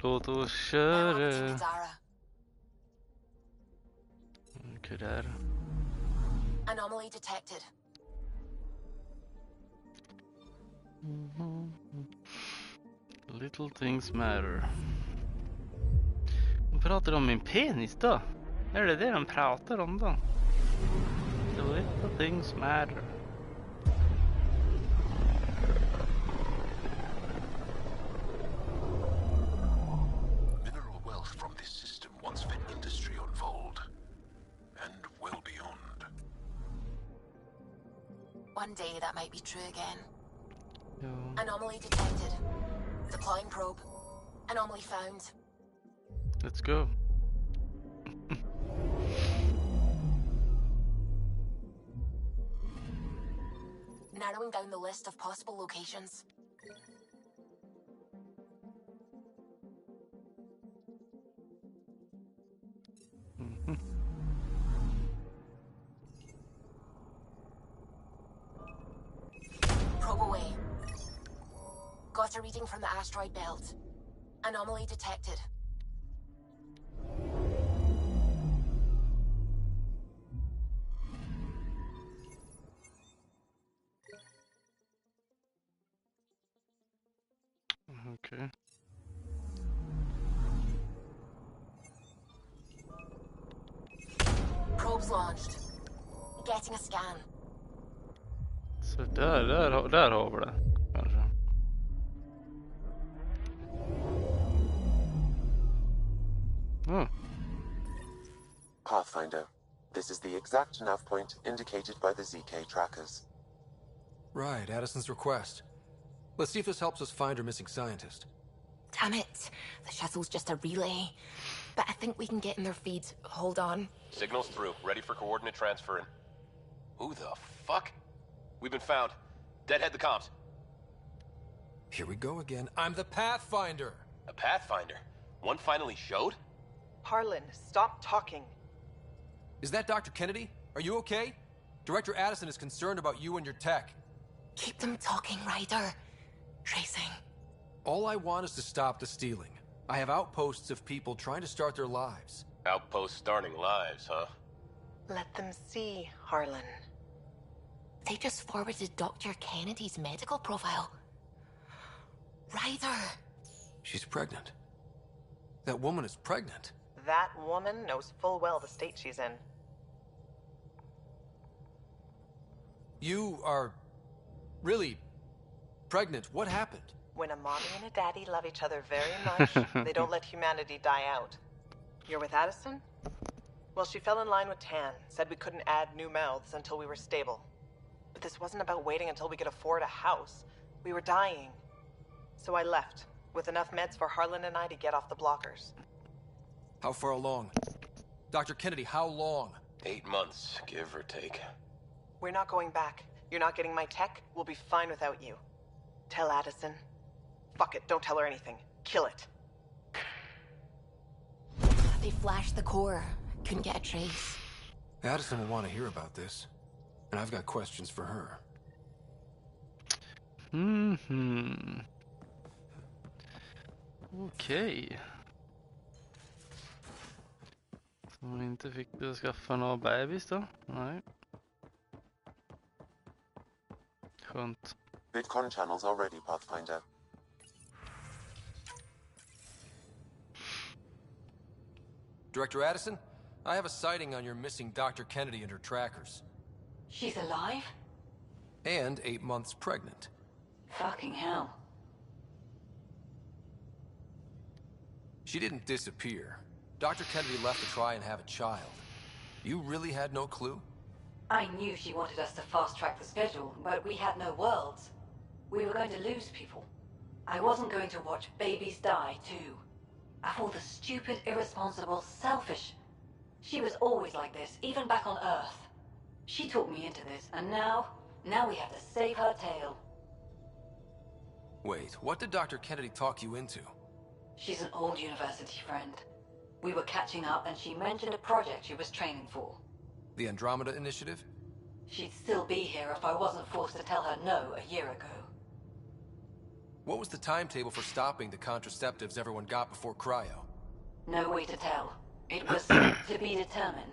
Låt oss köra. Okej, där. Anomaly detected. Little things matter. De pratar om min penis då? Är det de pratar om då? The little things matter. Mineral wealth from this system once fit industry on Vold, and well beyond. One day that might be true again. Ja. Anomaly detected. Deploying probe. Anomaly found. Let's go. Narrowing down the list of possible locations. Probe away. Got a reading from the asteroid belt. Anomaly detected. Okay. Probes launched. Getting a scan. Så där har vi det. Kanske. Oh. Pathfinder, this is the exact nav point indicated by the ZK trackers. Right, Addison's request. Let's see if this helps us find her missing scientist. Damn it. The shuttle's just a relay. But I think we can get in their feed. Hold on. Signal's through. Ready for coordinate transferring. Who the fuck? We've been found. Deadhead the comms. Here we go again. I'm the Pathfinder! A Pathfinder? One finally showed? Harlan, stop talking. Is that Dr. Kennedy? Are you okay? Director Addison is concerned about you and your tech. Keep them talking, Ryder. Tracing. All I want is to stop the stealing. I have outposts of people trying to start their lives. Outpost starting lives, huh? Let them see, Harlan. They just forwarded Dr. Kennedy's medical profile. Ryder. She's pregnant. That woman is pregnant. That woman knows full well the state she's in. You are really pregnant. What happened? When a mommy and a daddy love each other very much, they don't let humanity die out. You're with Addison? Well, she fell in line with Tan, said we couldn't add new mouths until we were stable. But this wasn't about waiting until we could afford a house. We were dying. So I left, with enough meds for Harlan and I to get off the blockers. How far along? Dr. Kennedy, how long? 8 months, give or take. We're not going back. You're not getting my tech. We'll be fine without you. Tell Addison. Fuck it, don't tell her anything. Kill it. They flashed the core. Couldn't get a trace. Addison will want to hear about this. And I've got questions for her. Okej. Så hon inte fick skaffa några bebis då? Nej. Skönt. Bitcoin channels are ready, Pathfinder. Director Addison, I have a sighting on your missing Dr. Kennedy and her trackers. She's alive? And 8 months pregnant. Fucking hell. She didn't disappear. Dr. Kennedy left to try and have a child. You really had no clue? I knew she wanted us to fast-track the schedule, but we had no worlds. We were going to lose people. I wasn't going to watch babies die, too. Of all the stupid, irresponsible, selfish... She was always like this, even back on Earth. She talked me into this, and now we have to save her tail. Wait, what did Dr. Kennedy talk you into? She's an old university friend. We were catching up, and she mentioned a project she was training for. The Andromeda initiative? She'd still be here if I wasn't forced to tell her no a year ago. What was the timetable for stopping the contraceptives everyone got before cryo? No way to tell. It was to be determined.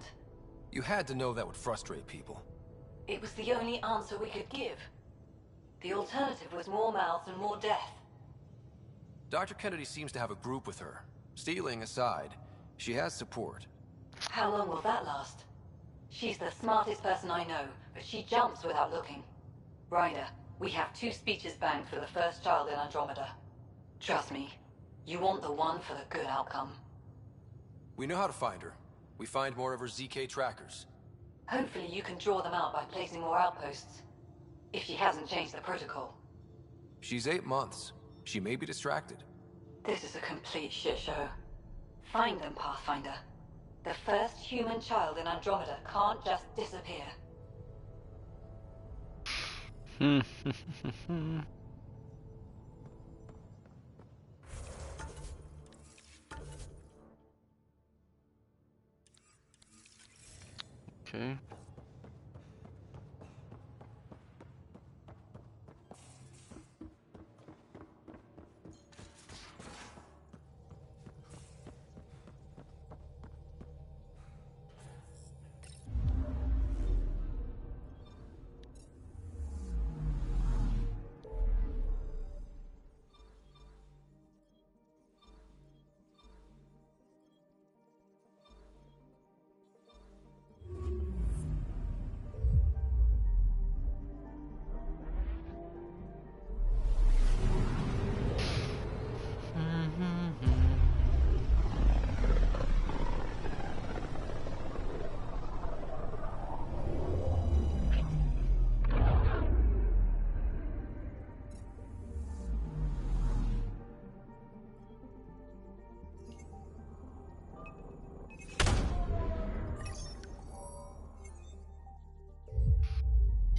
You had to know that would frustrate people. It was the only answer we could give. The alternative was more mouths and more death. Dr. Kennedy seems to have a group with her. Stealing aside, she has support. How long will that last? She's the smartest person I know, but she jumps without looking. Ryder, we have 2 speeches banked for the first child in Andromeda. Trust me, you want the one for the good outcome. We know how to find her. We find more of her ZK trackers. Hopefully you can draw them out by placing more outposts. If she hasn't changed the protocol. She's 8 months. She may be distracted. This is a complete shit show. Find them, Pathfinder. The first human child in Andromeda can't just disappear. Okay.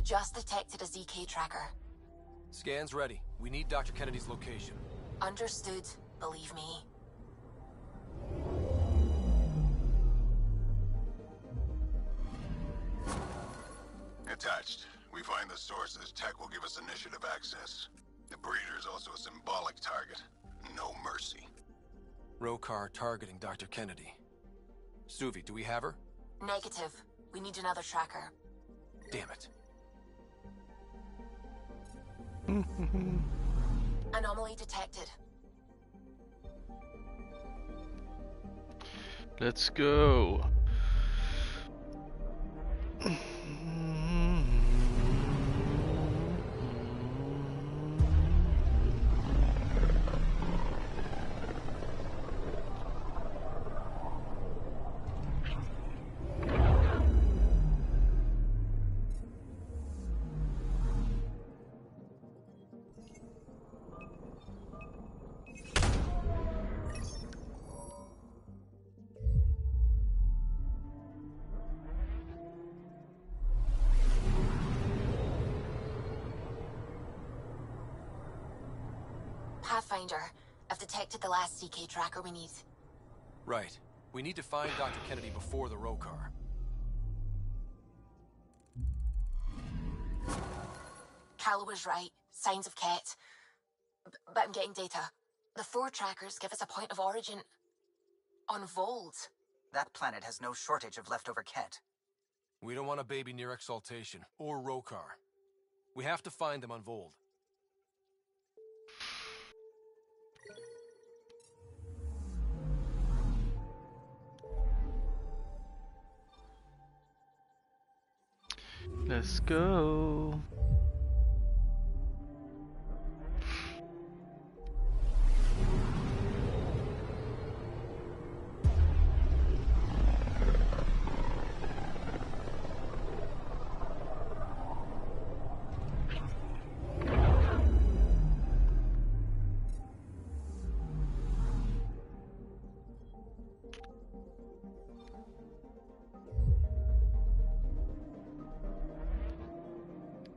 Just detected a ZK tracker. Scan's ready. We need Dr. Kennedy's location. Understood, believe me. Attached. We find the sources, tech will give us initiative access. The breeder is also a symbolic target. No mercy. Rokar targeting Dr. Kennedy. Suvi, do we have her? Negative. We need another tracker. Damn it. Anomaly detected. Let's go. Pathfinder, I've detected the last ZK tracker we need. Right. We need to find Dr. Kennedy before the Rokar. Cal was right. Signs of Ket. But I'm getting data. The 4 trackers give us a point of origin on Vold. That planet has no shortage of leftover Ket. We don't want a baby near Exaltation, or Rokar. We have to find them on Vold. Let's go.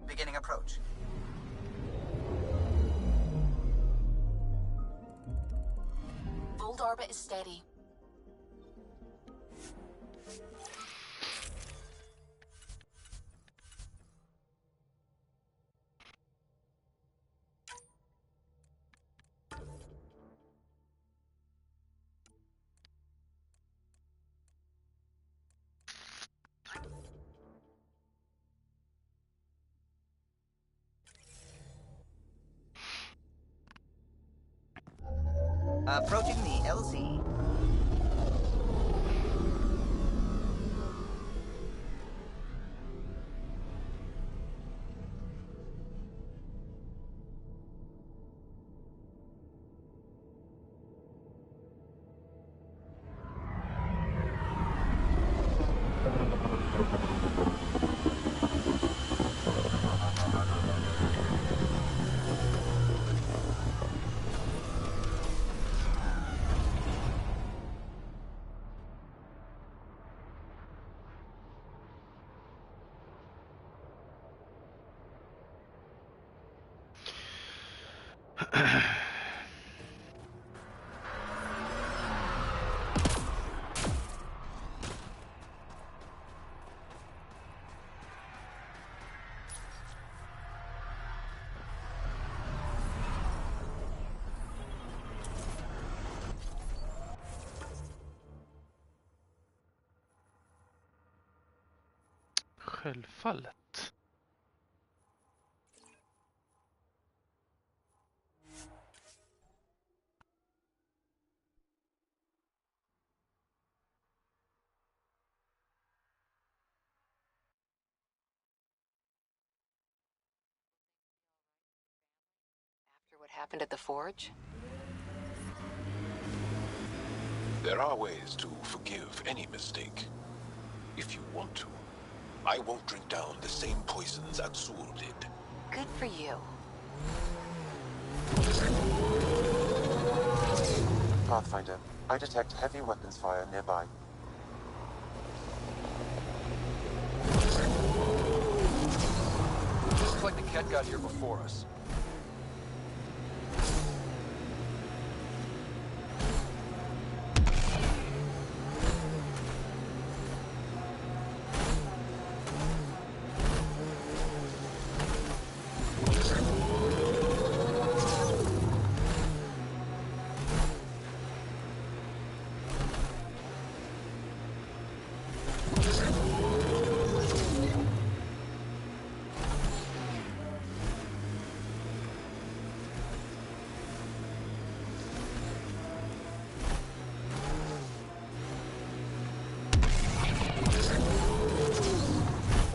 Beginning approach. Vold orbit is steady. Approaching the LZ. Självfallet. After what happened at the forge? There are ways to forgive any mistake. If you want to. I won't drink down the same poisons Azul did. Good for you. Pathfinder, I detect heavy weapons fire nearby. Looks like the Ket got here before us.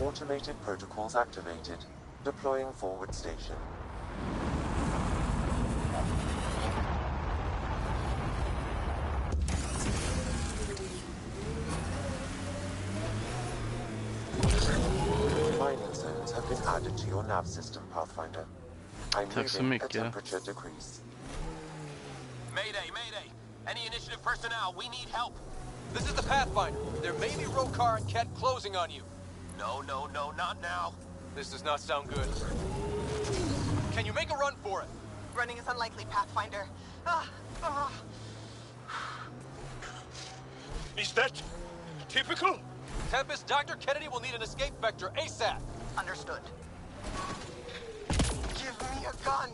Automated protocols activated. Deploying forward station. Mining zones have been added to your nav system, Pathfinder. I'm moving a temperature decrease. Mayday, mayday! Any initiative personnel, we need help! This is the Pathfinder. There may be Rokar and Ket closing on you. No, no, no, not now. This does not sound good. Can you make a run for it? Running is unlikely, Pathfinder. Is that typical? Tempest, Dr. Kennedy will need an escape vector ASAP. Understood. Give me a gun.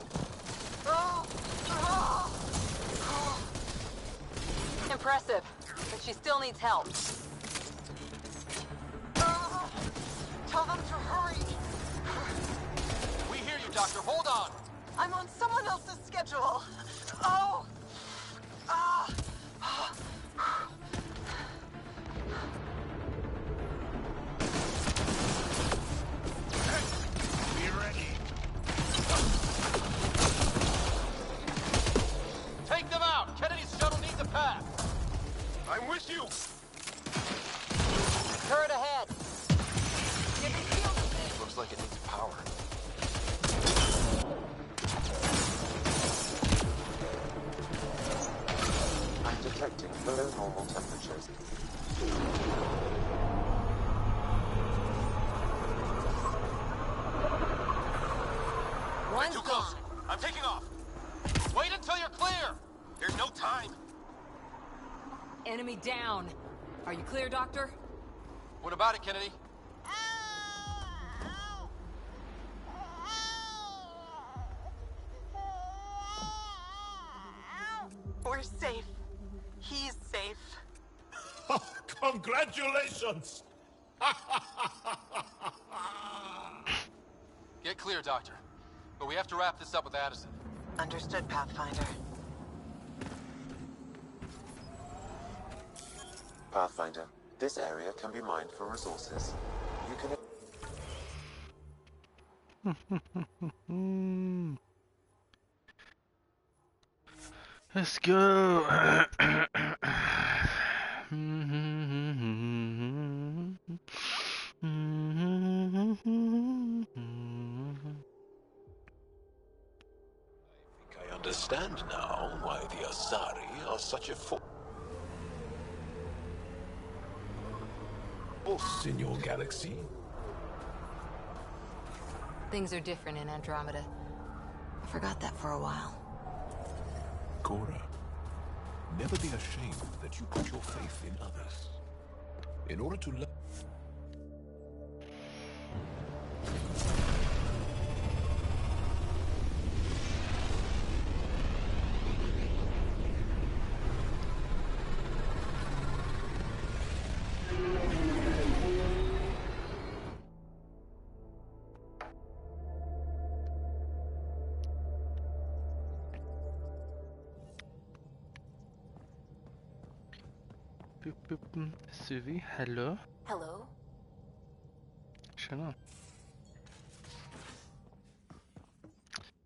Impressive, but she still needs help. Tell them to hurry. We hear you, Doctor. Hold on. I'm on someone else's schedule. Be ready. Take them out. Kennedy's shuttle needs a path. I'm with you. Turret ahead. Looks like it needs power. I'm detecting below normal temperatures. One's Too close. gone. I'm taking off. Wait until you're clear. There's no time. Enemy down. Are you clear, Doctor? What about it, Kennedy? We're safe. He's safe. Congratulations! Get clear, Doctor. But we have to wrap this up with Addison. Understood, Pathfinder. Pathfinder, this area can be mined for resources. You can... Let's go. I understand now why the Asari are such a force in your galaxy. Things are different in Andromeda. I forgot that for a while. Cora, never be ashamed that you put your faith in others. In order to learn. Suvi, hello. Hello. Tjena.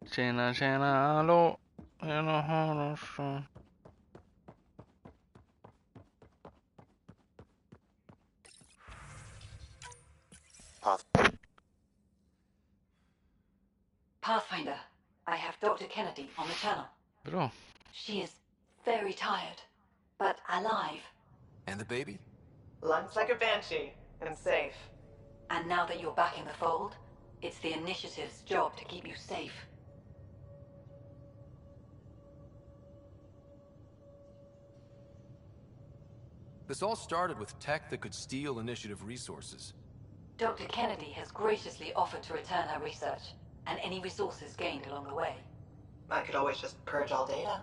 Tjena, tjena, hallå. Tjena, hallå. Pathfinder, I have Dr. Kennedy on the channel. Bra. She is very tired, but alive. And the baby? Lungs like a banshee, and safe. And now that you're back in the fold, it's the Initiative's job to keep you safe. This all started with tech that could steal Initiative resources. Dr. Kennedy has graciously offered to return her research, and any resources gained along the way. I could always just purge all data.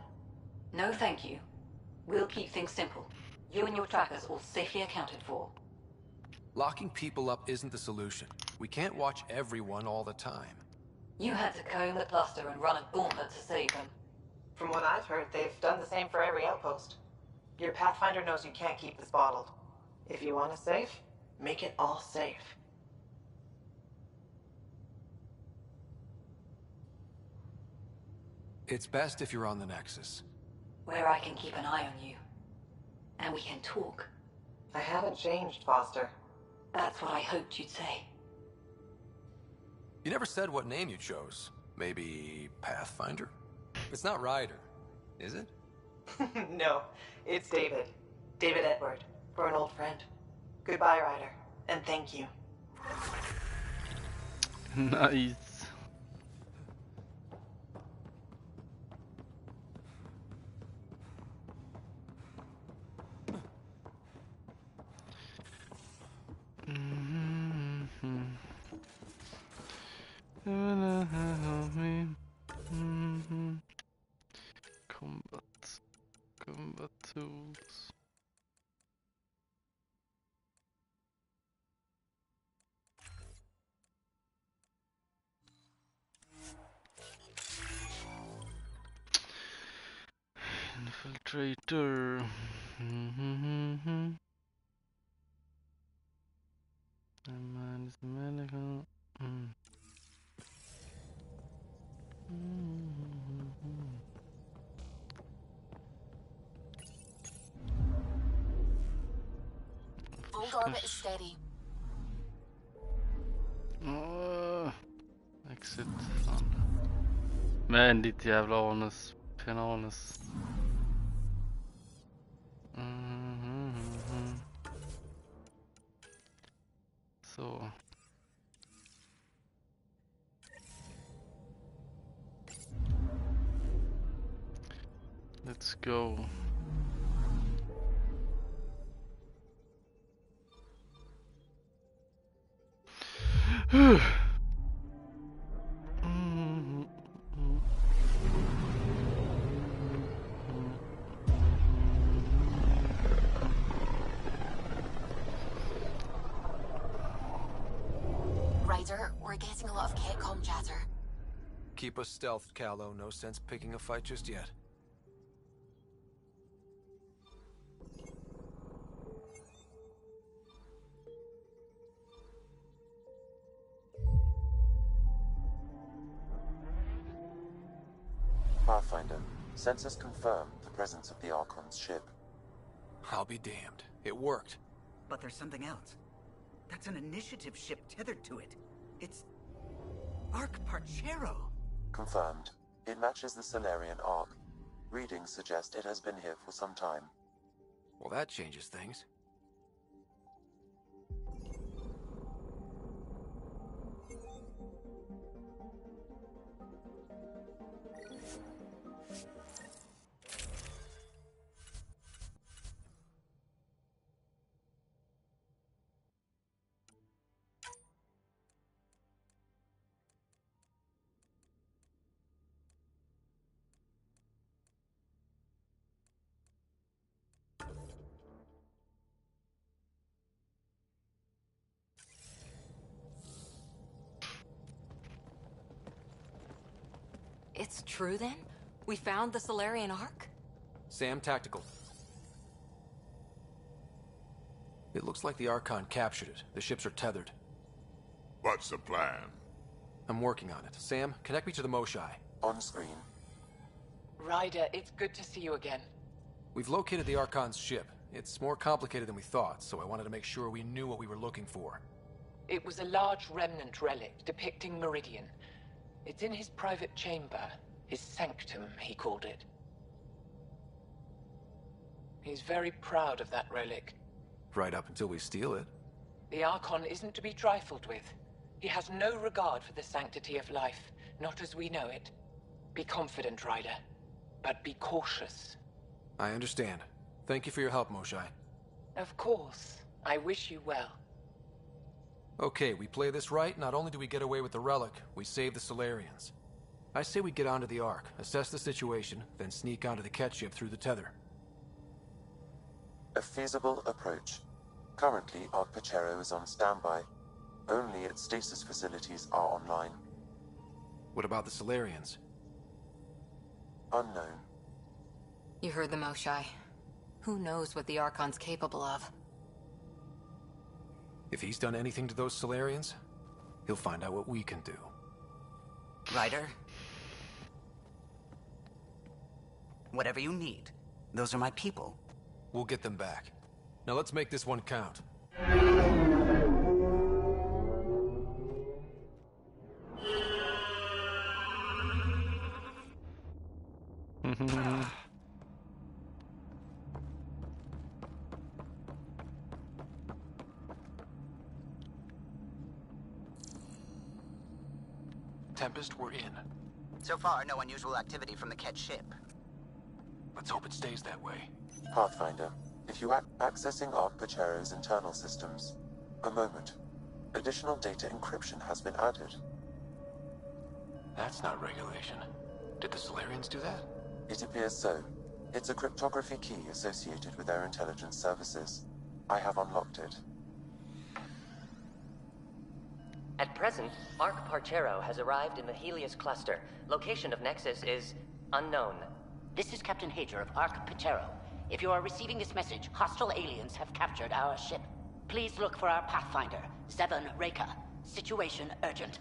No, thank you. We'll keep things simple. You and your trackers all safely accounted for. Locking people up isn't the solution. We can't watch everyone all the time. You had to comb the cluster and run a gauntlet to save them. From what I've heard, they've done the same for every outpost. Your Pathfinder knows you can't keep this bottled. If you want it safe, make it all safe. It's best if you're on the Nexus. Where I can keep an eye on you. And we can talk. I haven't changed, Foster. That's what I hoped you'd say. You never said what name you chose. Maybe Pathfinder? It's not Ryder, is it? No, it's David. David Edward, for an old friend. Goodbye, Ryder, and thank you. Nice. Combat tools. Infiltrator. Man is medical. Old orbit is steady. Exit. Fan. Men ditt jävla anus. Penanus. Så. Let's go. Ryder, we're getting a lot of Ketcom chatter. Keep us stealthed, Callow. No sense picking a fight just yet. Pathfinder, sensors confirm the presence of the Archon's ship. I'll be damned. It worked. But there's something else. That's an initiative ship tethered to it. It's... Arch-Parchero. Confirmed. It matches the Solarian Ark. Readings suggest it has been here for some time. Well, that changes things. It's true then? We found the Solarian Ark? Sam, tactical. It looks like the Archon captured it. The ships are tethered. What's the plan? I'm working on it. Sam, connect me to the Moshai. On screen. Ryder, it's good to see you again. We've located the Archon's ship. It's more complicated than we thought, so I wanted to make sure we knew what we were looking for. It was a large remnant relic depicting Meridian. It's in his private chamber. His sanctum, he called it. He's very proud of that relic. Right up until we steal it. The Archon isn't to be trifled with. He has no regard for the sanctity of life, not as we know it. Be confident, Ryder, but be cautious. I understand. Thank you for your help, Moshai. Of course. I wish you well. Okay, we play this right. Not only do we get away with the relic, we save the Solarians. I say we get onto the Ark, assess the situation, then sneak onto the Ket ship through the tether. A feasible approach. Currently, Arch-Parchero is on standby. Only its stasis facilities are online. What about the Solarians? Unknown. You heard the Moshai. Who knows what the Archon's capable of? If he's done anything to those Solarians, he'll find out what we can do. Ryder? Whatever you need. Those are my people. We'll get them back. Now let's make this one count. Tempest, we're in. So far, no unusual activity from the Ket ship. Let's hope it stays that way. Pathfinder, if you accessing Arch-Parchero's internal systems. A moment. Additional data encryption has been added. That's not regulation. Did the Solarians do that? It appears so. It's a cryptography key associated with their intelligence services. I have unlocked it. At present, Arch-Parchero has arrived in the Helios cluster. Location of Nexus is unknown. This is Captain Hager of Arch-Parchero. If you are receiving this message, hostile aliens have captured our ship. Please look for our Pathfinder, Zevon Reka. Situation urgent.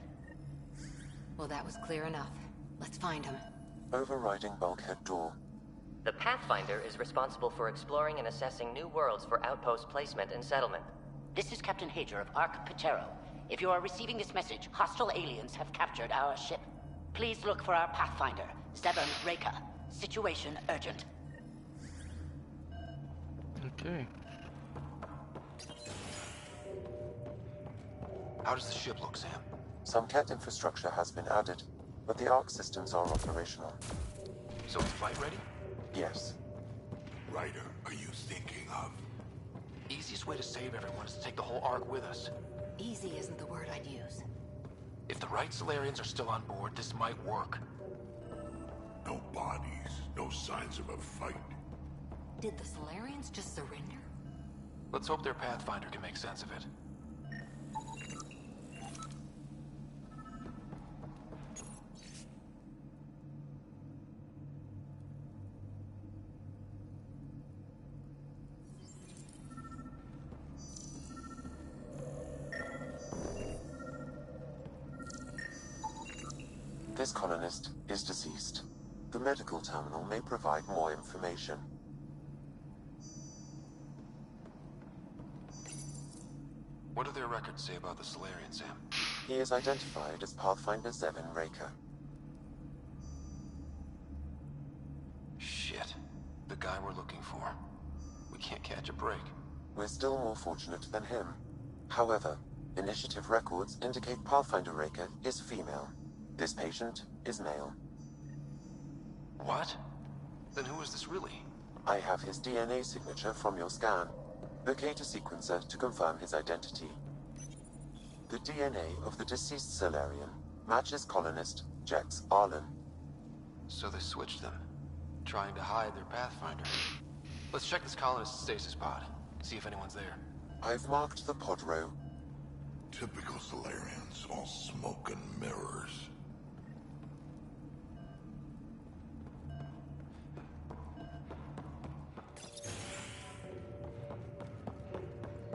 Well, that was clear enough. Let's find him. Overriding bulkhead door. The Pathfinder is responsible for exploring and assessing new worlds for outpost placement and settlement. This is Captain Hager of Arch-Parchero. If you are receiving this message, hostile aliens have captured our ship. Please look for our Pathfinder, Zevon Reka. Situation urgent. Okay. How does the ship look, Sam? Some Ket infrastructure has been added, but the Ark systems are operational. So it's fight ready? Yes. Ryder, are you thinking of? Easiest way to save everyone is to take the whole Ark with us. Easy isn't the word I'd use. If the right Solarians are still on board, this might work. No bodies, no signs of a fight. Did the Solarians just surrender? Let's hope their Pathfinder can make sense of it. This colonist is deceased. The medical terminal may provide more information. What do their records say about the Solarian, Sam? He is identified as Pathfinder 7 Raker. Shit. The guy we're looking for. We can't catch a break. We're still more fortunate than him. However, initiative records indicate Pathfinder Raker is female. This patient is male. What? Then who is this really? I have his DNA signature from your scan. Locate a sequencer to confirm his identity. The DNA of the deceased Solarian matches colonist Jex Arlen. So they switched them, trying to hide their Pathfinder. Let's check this colonist's stasis pod, see if anyone's there. I've marked the pod row. Typical Solarians, all smoke and mirrors.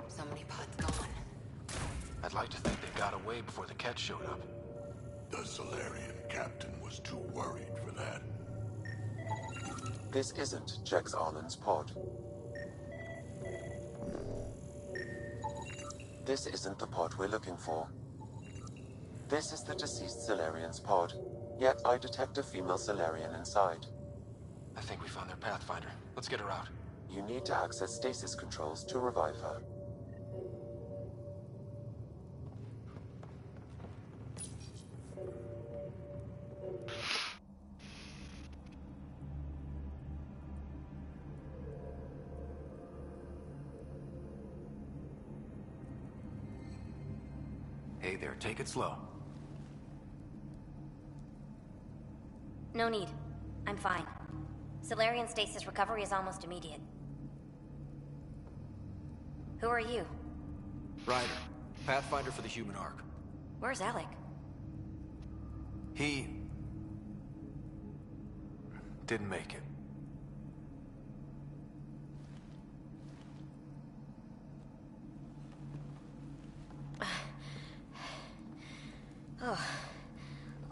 So many pods gone. I'd like to think they got away before the Ket showed up. The Solarian captain was too worried for that. This isn't Jex Arlen's pod. This isn't the pod we're looking for. This is the deceased Solarian's pod, yet I detect a female Solarian inside. I think we found their Pathfinder. Let's get her out. You need to access stasis controls to revive her. Hey there, take it slow. No need. I'm fine. Solarian stasis recovery is almost immediate. Who are you? Ryder, Pathfinder for the human Ark. Where's Alec? He didn't make it.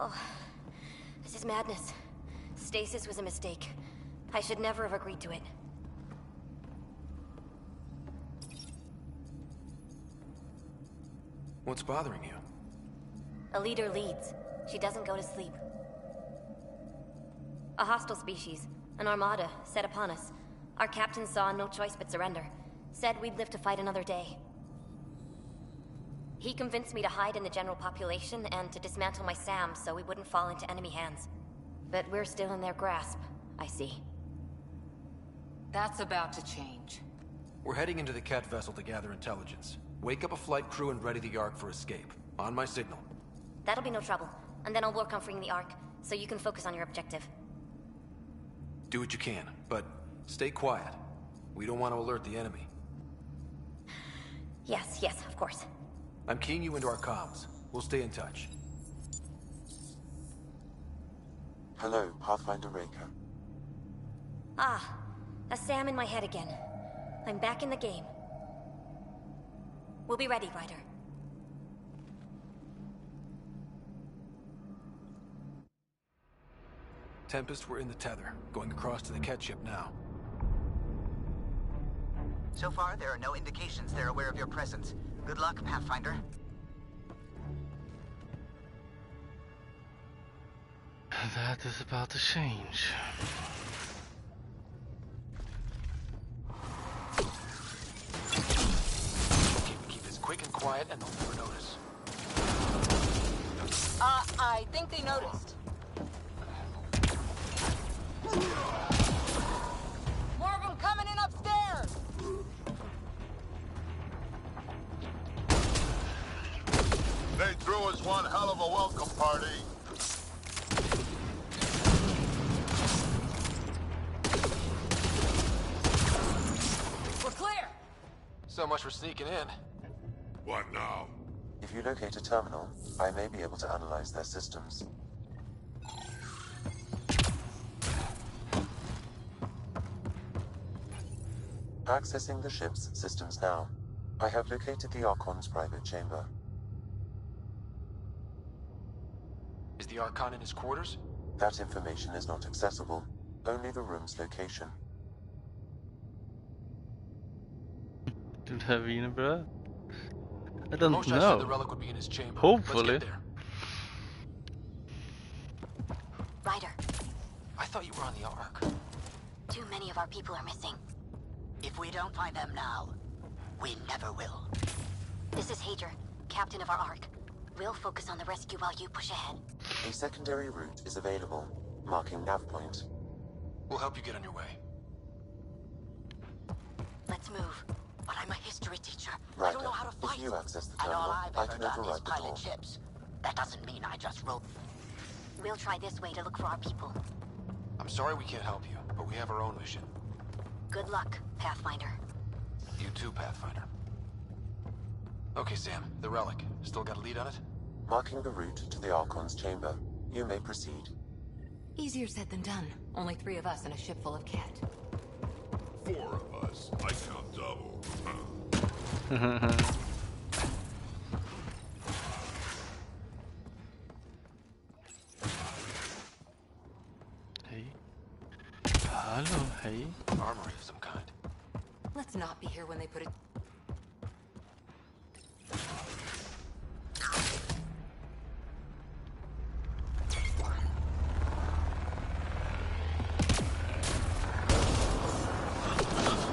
Oh, this is madness. Stasis was a mistake. I should never have agreed to it. What's bothering you? A leader leads. She doesn't go to sleep. A hostile species, an armada, set upon us. Our captain saw no choice but surrender. Said we'd live to fight another day. He convinced me to hide in the general population and to dismantle my SAM so we wouldn't fall into enemy hands. But we're still in their grasp, I see. That's about to change. We're heading into the Ket vessel to gather intelligence. Wake up a flight crew and ready the Ark for escape. On my signal. That'll be no trouble. And then I'll work on freeing the Ark, so you can focus on your objective. Do what you can, but stay quiet. We don't want to alert the enemy. Yes, of course. I'm keying you into our comms. We'll stay in touch. Hello, Pathfinder Raker. Ah, a SAM in my head again. I'm back in the game. We'll be ready, Ryder. Tempest, we're in the tether, going across to the Ket ship now. So far, there are no indications they're aware of your presence. Good luck, Pathfinder. That is about to change. Okay, we keep this quick and quiet and they'll never notice. I think they noticed. More of them coming in upstairs! They threw us one hell of a welcome party. We're clear! So much for sneaking in. What now? If you locate a terminal, I may be able to analyze their systems. Accessing the ship's systems now. I have located the Archon's private chamber. Is the Archon in his quarters? That information is not accessible, only the room's location. Do det här viner bra? I don't Moshae said the know. relic would be in his chamber. Hopefully. Let's get there. Ryder, I thought you were on the Ark. too many of our people are missing. If we don't find them now, we never will. This is Hager, captain of our Ark. We'll focus on the rescue while you push ahead. A secondary route is available, marking nav point. We'll help you get on your way. Let's move. But I'm a history teacher. I Ryder, don't know how to fight. if you access the And all terminal, I've I ever can done is override the door. pilot ships. That doesn't mean I just roll. We'll try this way to look for our people. I'm sorry we can't help you, but we have our own mission. Good luck, Pathfinder. You too, Pathfinder. Okay, Sam, the relic. Still got a lead on it? Marking the route to the Archon's chamber. You may proceed. Easier said than done. Only 3 of us and a ship full of cat. 4 of us. I count double. Hey. Hello, hey. Armory of some kind. Let's not be here when they put it.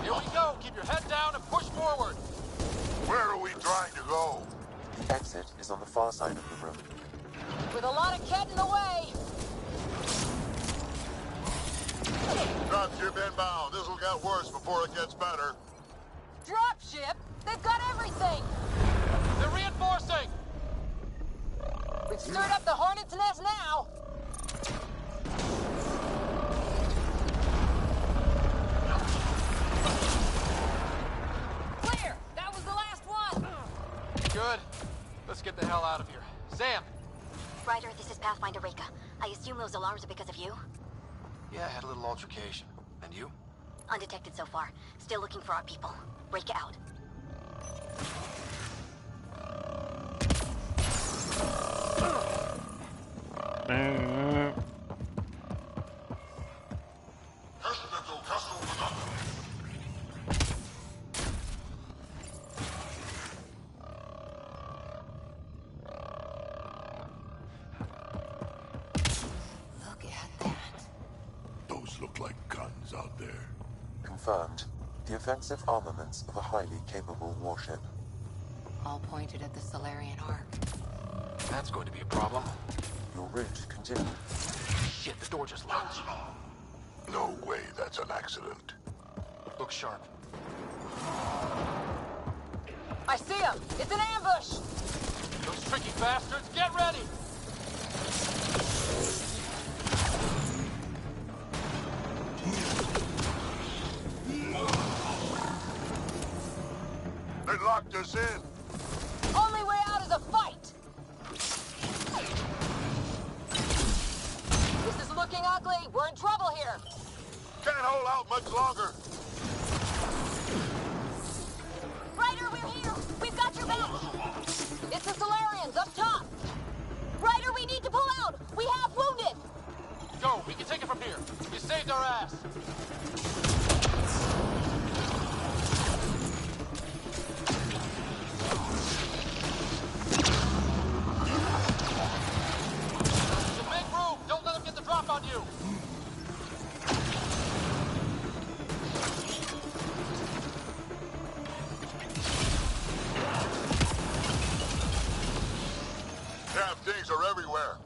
Here we go. Keep your head down and push forward. Where are we trying to go? The exit is on the far side of the room. With a lot of cat in the way. Dropship inbound. This'll get worse before it gets better. Dropship? They've got everything. They're reinforcing. We've stirred up the hornet's nest now. Clear. That was the last one. Good. Let's get the hell out of here. Sam. Ryder, this is Pathfinder Reka. I assume those alarms are because of you? Yeah, I had a little altercation. And you? Undetected so far. Still looking for our people. Reka out. Look at that. Those look like guns out there. Confirmed. The offensive armaments of a highly capable warship. All pointed at the Solarian Ark. That's going to be a problem. Your route continues. Shit, the door just locked. No way that's an accident. Look sharp. I see him. It's an ambush. Those tricky bastards, get ready. They locked us in. Only way out is a fight. This is looking ugly. We're in trouble here. Can't hold out much longer. Ryder, we're here. We've got your back. It's the Solarians up top. Ryder, we need to pull out. We have wounded. Go, we can take it from here. You saved our ass. It's a big room. Don't let them get the drop on you. Damn things are everywhere.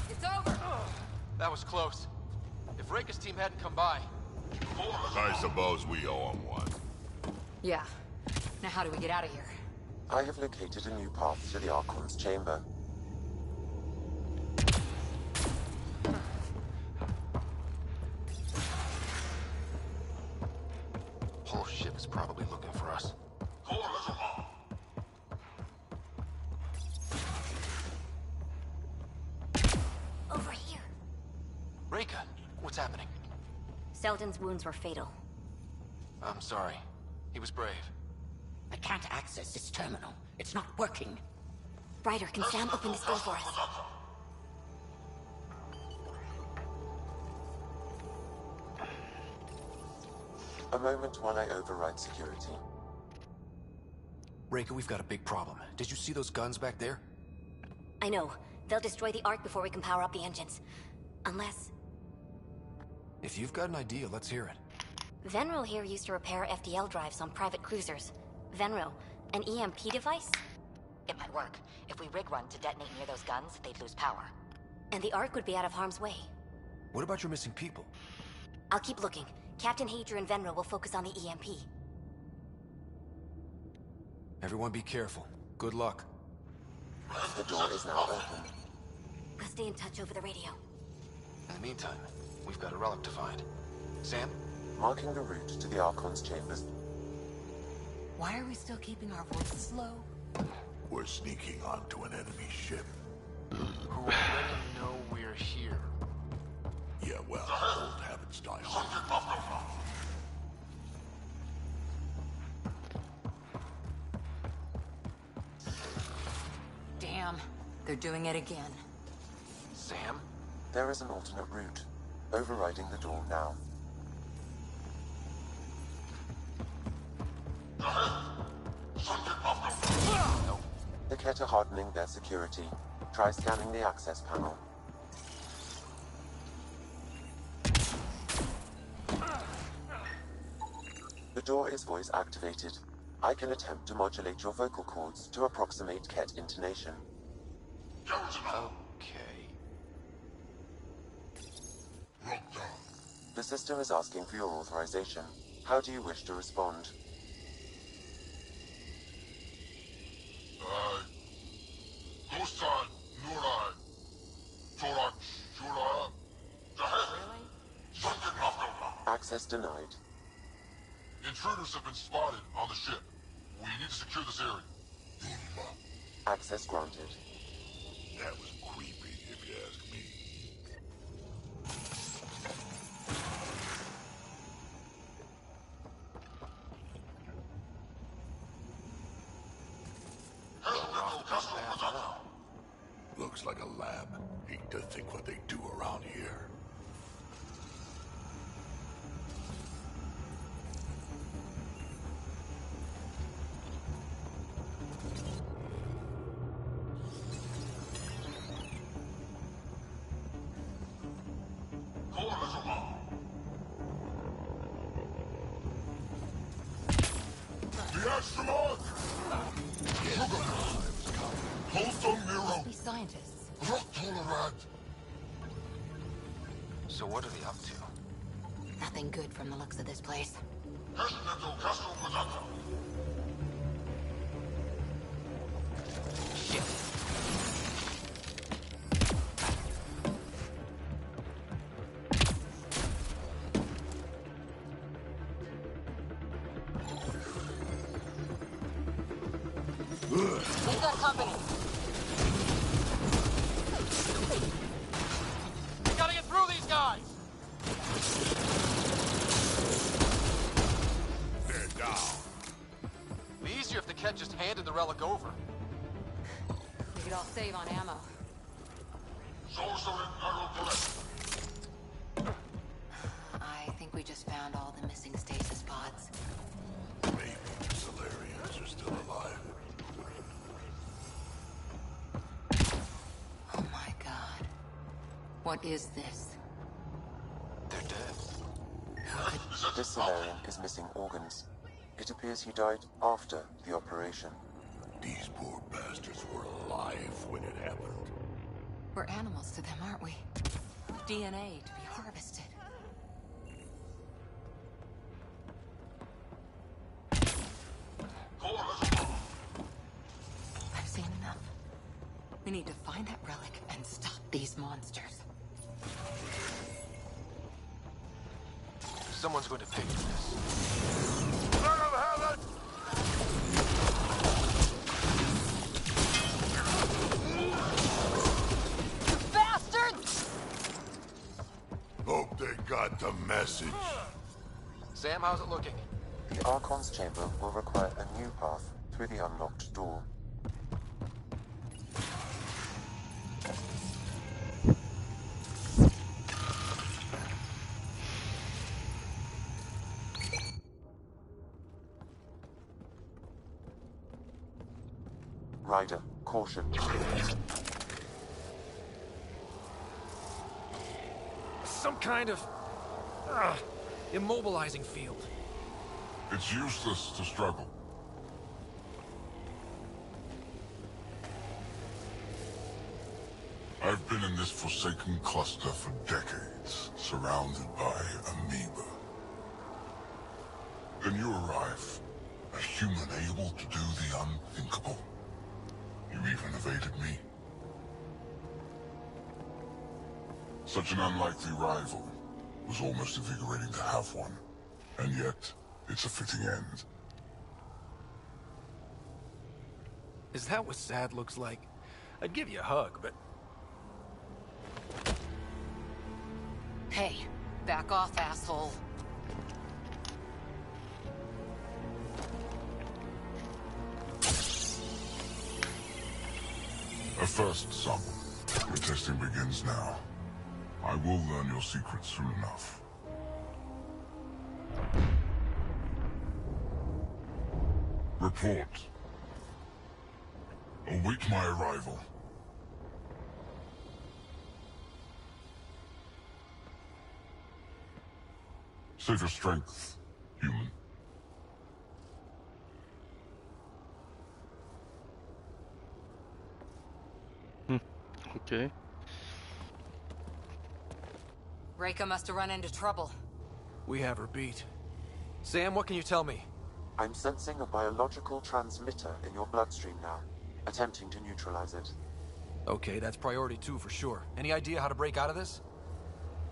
It's over. That was close. If Reka's team hadn't come by. I suppose we owe him one. Yeah. Now how do we get out of here? I have located a new path to the Archon's chamber. Whole ship is probably looking for us. Rika, what's happening? Selden's wounds were fatal. I'm sorry. He was brave. I can't access this terminal. It's not working. Ryder, can Sam open this door for us? A moment while I override security. Rika, we've got a big problem. Did you see those guns back there? I know. They'll destroy the Ark before we can power up the engines. Unless... If you've got an idea, let's hear it. Venro here used to repair FDL drives on private cruisers. Venro, an EMP device? It might work. If we rig one to detonate near those guns, they'd lose power. And the Ark would be out of harm's way. What about your missing people? I'll keep looking. Captain Hadra and Venro will focus on the EMP. Everyone be careful. Good luck. The door is now open. We'll stay in touch over the radio. In the meantime, we've got a relic to find. Sam? Marking the route to the Archon's chambers. Why are we still keeping our voices low? We're sneaking onto an enemy ship. Who already know we're here. Yeah, well, old habits die hard. Damn, they're doing it again. Sam? There is an alternate route. Overriding the door now. The Kett are hardening their security. Try scanning the access panel. The door is voice activated. I can attempt to modulate your vocal cords to approximate Kett intonation. Okay. The system is asking for your authorization. How do you wish to respond? Access denied. Intruders have been spotted on the ship. We need to secure this area. Access granted. That was creepy, if you ask me. Looks like a lab. Hate to think what they do around here. Scientists. So what are they up to? Nothing good from the looks of this place. Shit. We've got company. We gotta get through these guys! They're down. Be easier if the Kett just handed the relic over. We could all save on ammo. I think we just found all the missing stasis pods. Maybe the Solarians are still alive. Oh my god. What is this? They're dead. This Solarian is missing organs. It appears he died after the operation. These poor bastards were alive when it happened. We're animals to them, aren't we? DNA to be harvested. I've seen enough. We need to find that relic and stop these monsters. Someone's going to pay for this. Let him have it! Bastards! got the message. Sam, how's it looking? The Archon's chamber will require a new path through the unlocked door. Ryder, caution. Some kind of immobilizing field. It's useless to struggle. I've been in this forsaken cluster for decades, surrounded by amoeba. Then you arrive, a human able to do the unthinkable. You even evaded me. Such an unlikely rival. Was almost invigorating to have one. And yet, it's a fitting end. Is that what sad looks like? I'd give you a hug, but... Hey, back off, asshole. A first, son. Your testing begins now. I will learn your secrets soon enough. Report. Await my arrival. Save your strength, human. Okay. Reika must have run into trouble. We have her beat. Sam, what can you tell me? I'm sensing a biological transmitter in your bloodstream now, attempting to neutralize it. Okay, that's priority 2 for sure. Any idea how to break out of this?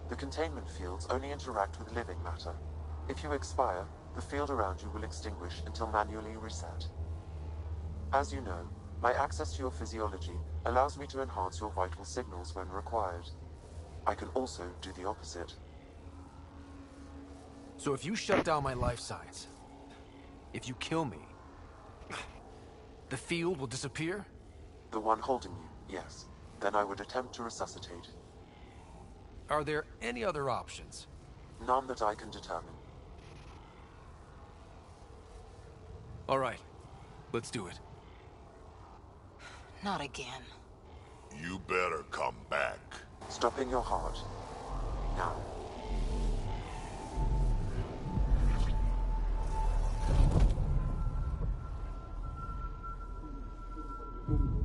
The containment fields only interact with living matter. If you expire, the field around you will extinguish until manually reset. As you know, my access to your physiology allows me to enhance your vital signals when required. I can also do the opposite. So if you shut down my life signs, if you kill me, the field will disappear? The one holding you, yes. Then I would attempt to resuscitate. Are there any other options? None that I can determine. All right, let's do it. Not again. You better come back. Stopping your heart. Now.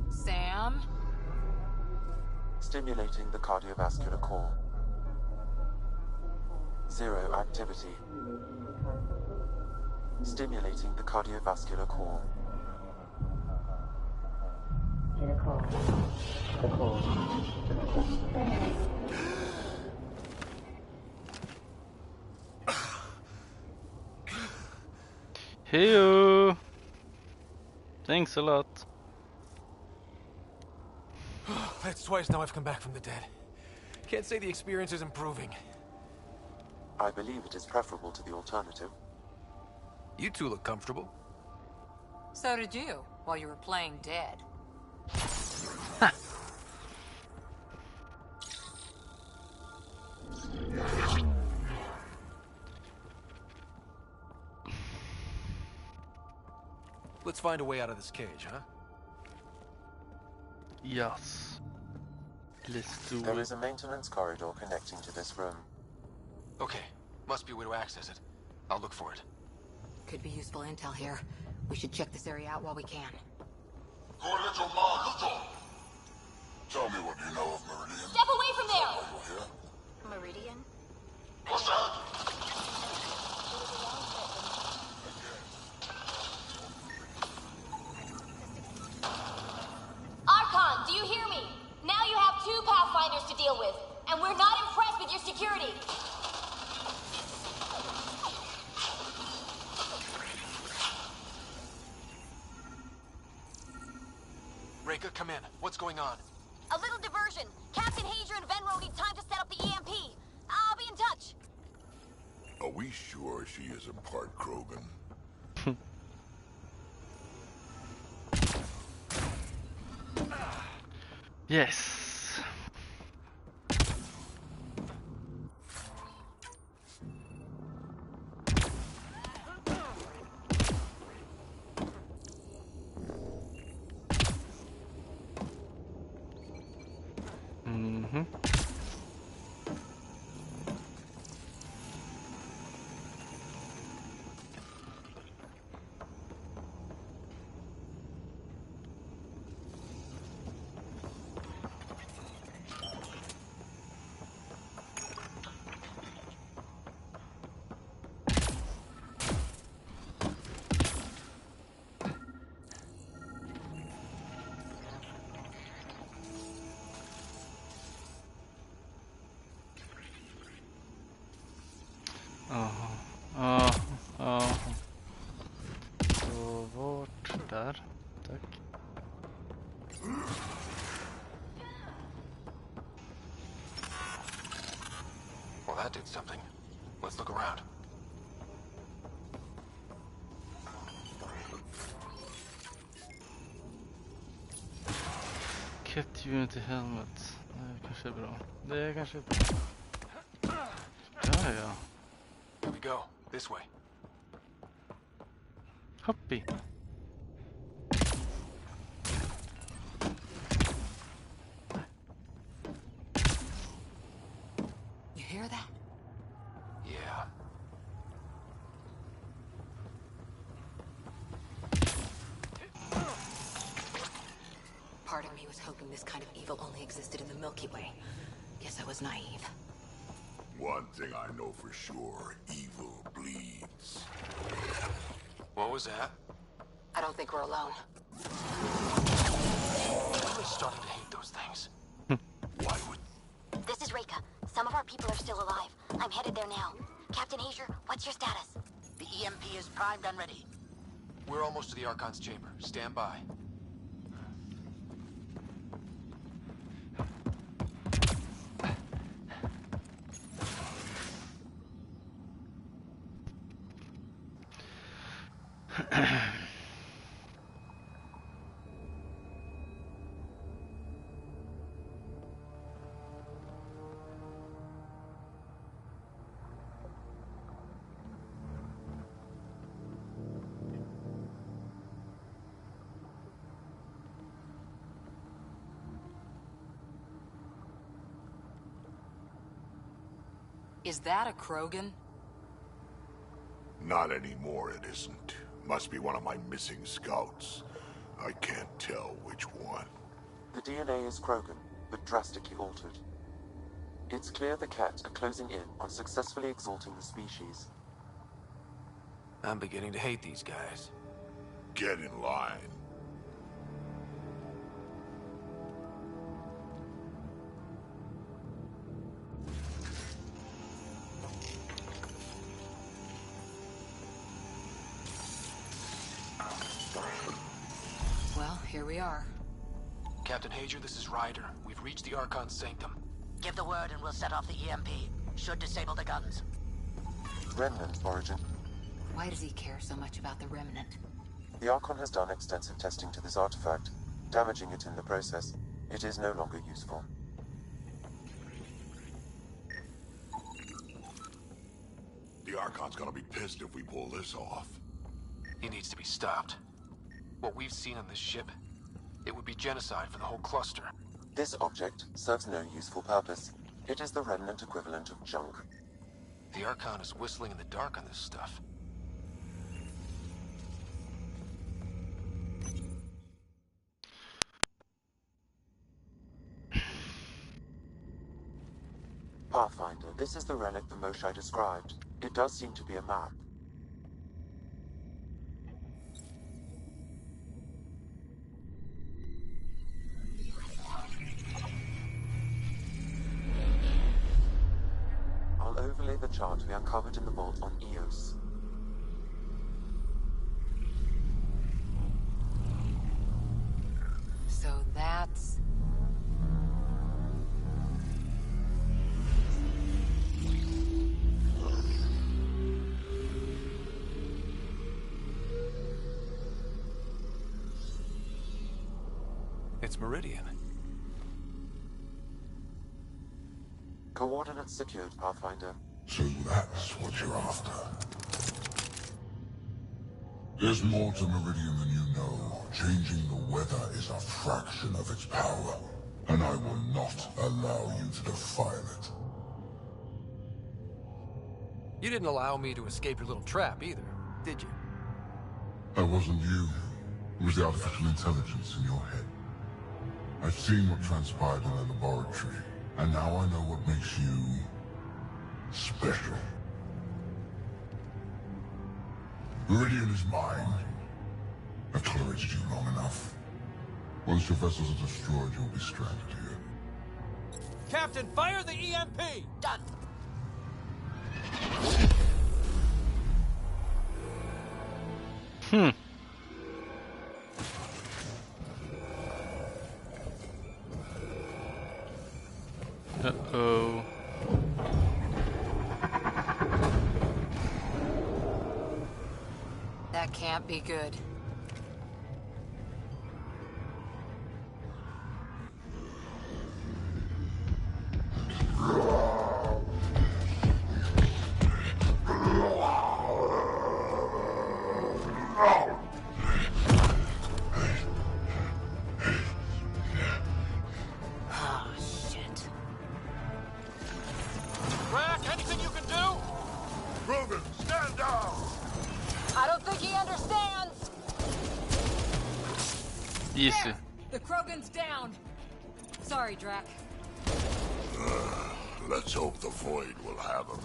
Sam? Stimulating the cardiovascular core. 0 activity. Stimulating the cardiovascular core. Heyo! Thanks a lot. That's twice now I've come back from the dead. Can't say the experience is improving. I believe it is preferable to the alternative. You two look comfortable. So did you, while you were playing dead. Let's find a way out of this cage, huh? Yes. Let's do There it. is a maintenance corridor connecting to this room. Okay, must be a way to access it. I'll look for it. Could be useful intel here. We should check this area out while we can. Tell me what you know of Meridian. Step away from there! Here. Meridian? What's that? Archon, do you hear me? Now you have 2 Pathfinders to deal with, and we're not impressed with your security. Reika, come in. What's going on? A little diversion. Captain Hager and Venro need time to set up the EMP. I'll be in touch. sure she isn't part Krogan? Yes. Mm-hmm. Så vart där. Tack. Well, that did something. Let's look around. Kept unity helmet. Det kanske är bra. Det kanske är bra. Ja. Here we go. This way. Hoppy. You hear that? Yeah. Part of me was hoping this kind of evil only existed in the Milky Way. Guess I was naive. One thing I know for sure, evil bleeds. What was that? I don't think we're alone. I'm starting to hate those things. Why would... This is Reka. Some of our people are still alive. I'm headed there now. Captain Azier, what's your status? The EMP is primed and ready. We're almost to the Archon's chamber. Stand by. Is that a Krogan? Not anymore, it isn't. Must be one of my missing scouts. I can't tell which one. The DNA is Krogan, but drastically altered. It's clear the Cat are closing in on successfully exalting the species. I'm beginning to hate these guys. Get in line. Well, here we are. Captain Hager, this is Ryder. We've reached the Archon's sanctum. Give the word and we'll set off the EMP. Should disable the guns. Remnant origin. Why does he care so much about the Remnant? The Archon has done extensive testing to this artifact, damaging it in the process. It is no longer useful. The Archon's gonna be pissed if we pull this off. He needs to be stopped. What we've seen on this ship, it would be genocide for the whole cluster. This object serves no useful purpose. It is the Remnant equivalent of junk. The Archon is whistling in the dark on this stuff. Pathfinder, this is the relic the Moshai described. It does seem to be a map. I'll overlay the chart we uncovered in the vault on Eos. So that's... It's Meridian. Coordinates secured, Pathfinder. So that's what you're after. There's more to Meridian than you know. Changing the weather is a fraction of its power, and I will not allow you to defile it. You didn't allow me to escape your little trap either, did you? That wasn't you. It was the artificial intelligence in your head. I've seen what transpired in the laboratory, and now I know what makes you special. Meridian is mine. I've tolerated you long enough. Once your vessels are destroyed, you'll be stranded here. Captain, fire the EMP! Done. Uh-oh. That can't be good. Oh, shit. Rack, anything you can do? Krogan, stand down! I don't think he understands! Easy. There! The Krogan's down! Sorry, Drac. Let's hope the Void will have him.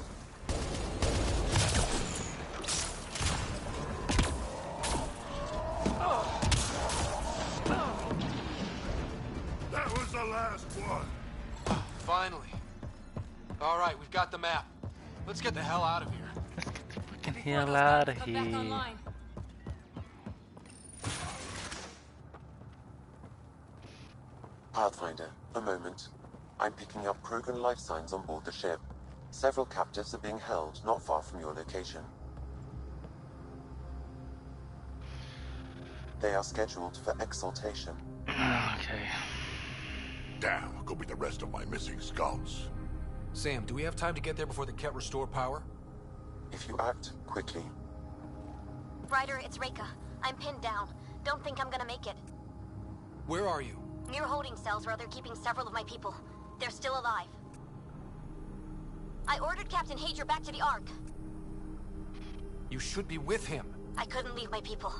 That was the last one. Finally. All right, we've got the map. Let's get the hell out of here. Fucking hell out of Come back here. online. Pathfinder, a moment. I'm picking up Krogan life signs on board the ship. Several captives are being held not far from your location. They are scheduled for exaltation. Okay. Damn, go be the rest of my missing scouts. Sam, do we have time to get there before the Ket restore power? If you act quickly. Ryder, it's Reika. I'm pinned down. Don't think I'm gonna make it. Where are you? Near holding cells where they're keeping several of my people. They're still alive. I ordered Captain Hager back to the Ark. You should be with him. I couldn't leave my people.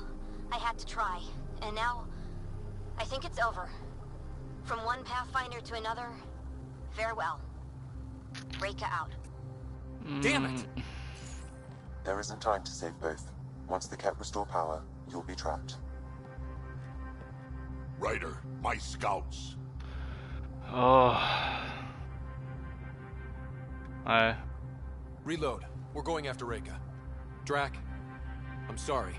I had to try. And now, I think it's over. From one Pathfinder to another, farewell. Reika out. Damn it! There isn't time to save both. Once the Ket restore power, you'll be trapped. Ryder, my scouts. Oh. Reload. We're going after Reika. Drac, I'm sorry.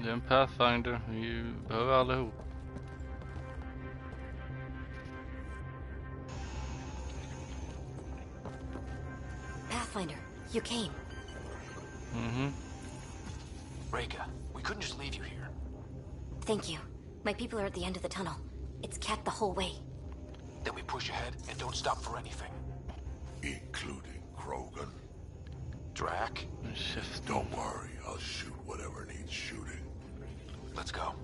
Det är en Pathfinder. Vi behöver allihop. Pathfinder, you came. Reika, we couldn't just leave you here. Thank you. My people are at the end of the tunnel. It's Ket the whole way. Then we push ahead and don't stop for anything. Including Krogan. Drac? Don't worry, I'll shoot whatever needs shooting. Let's go.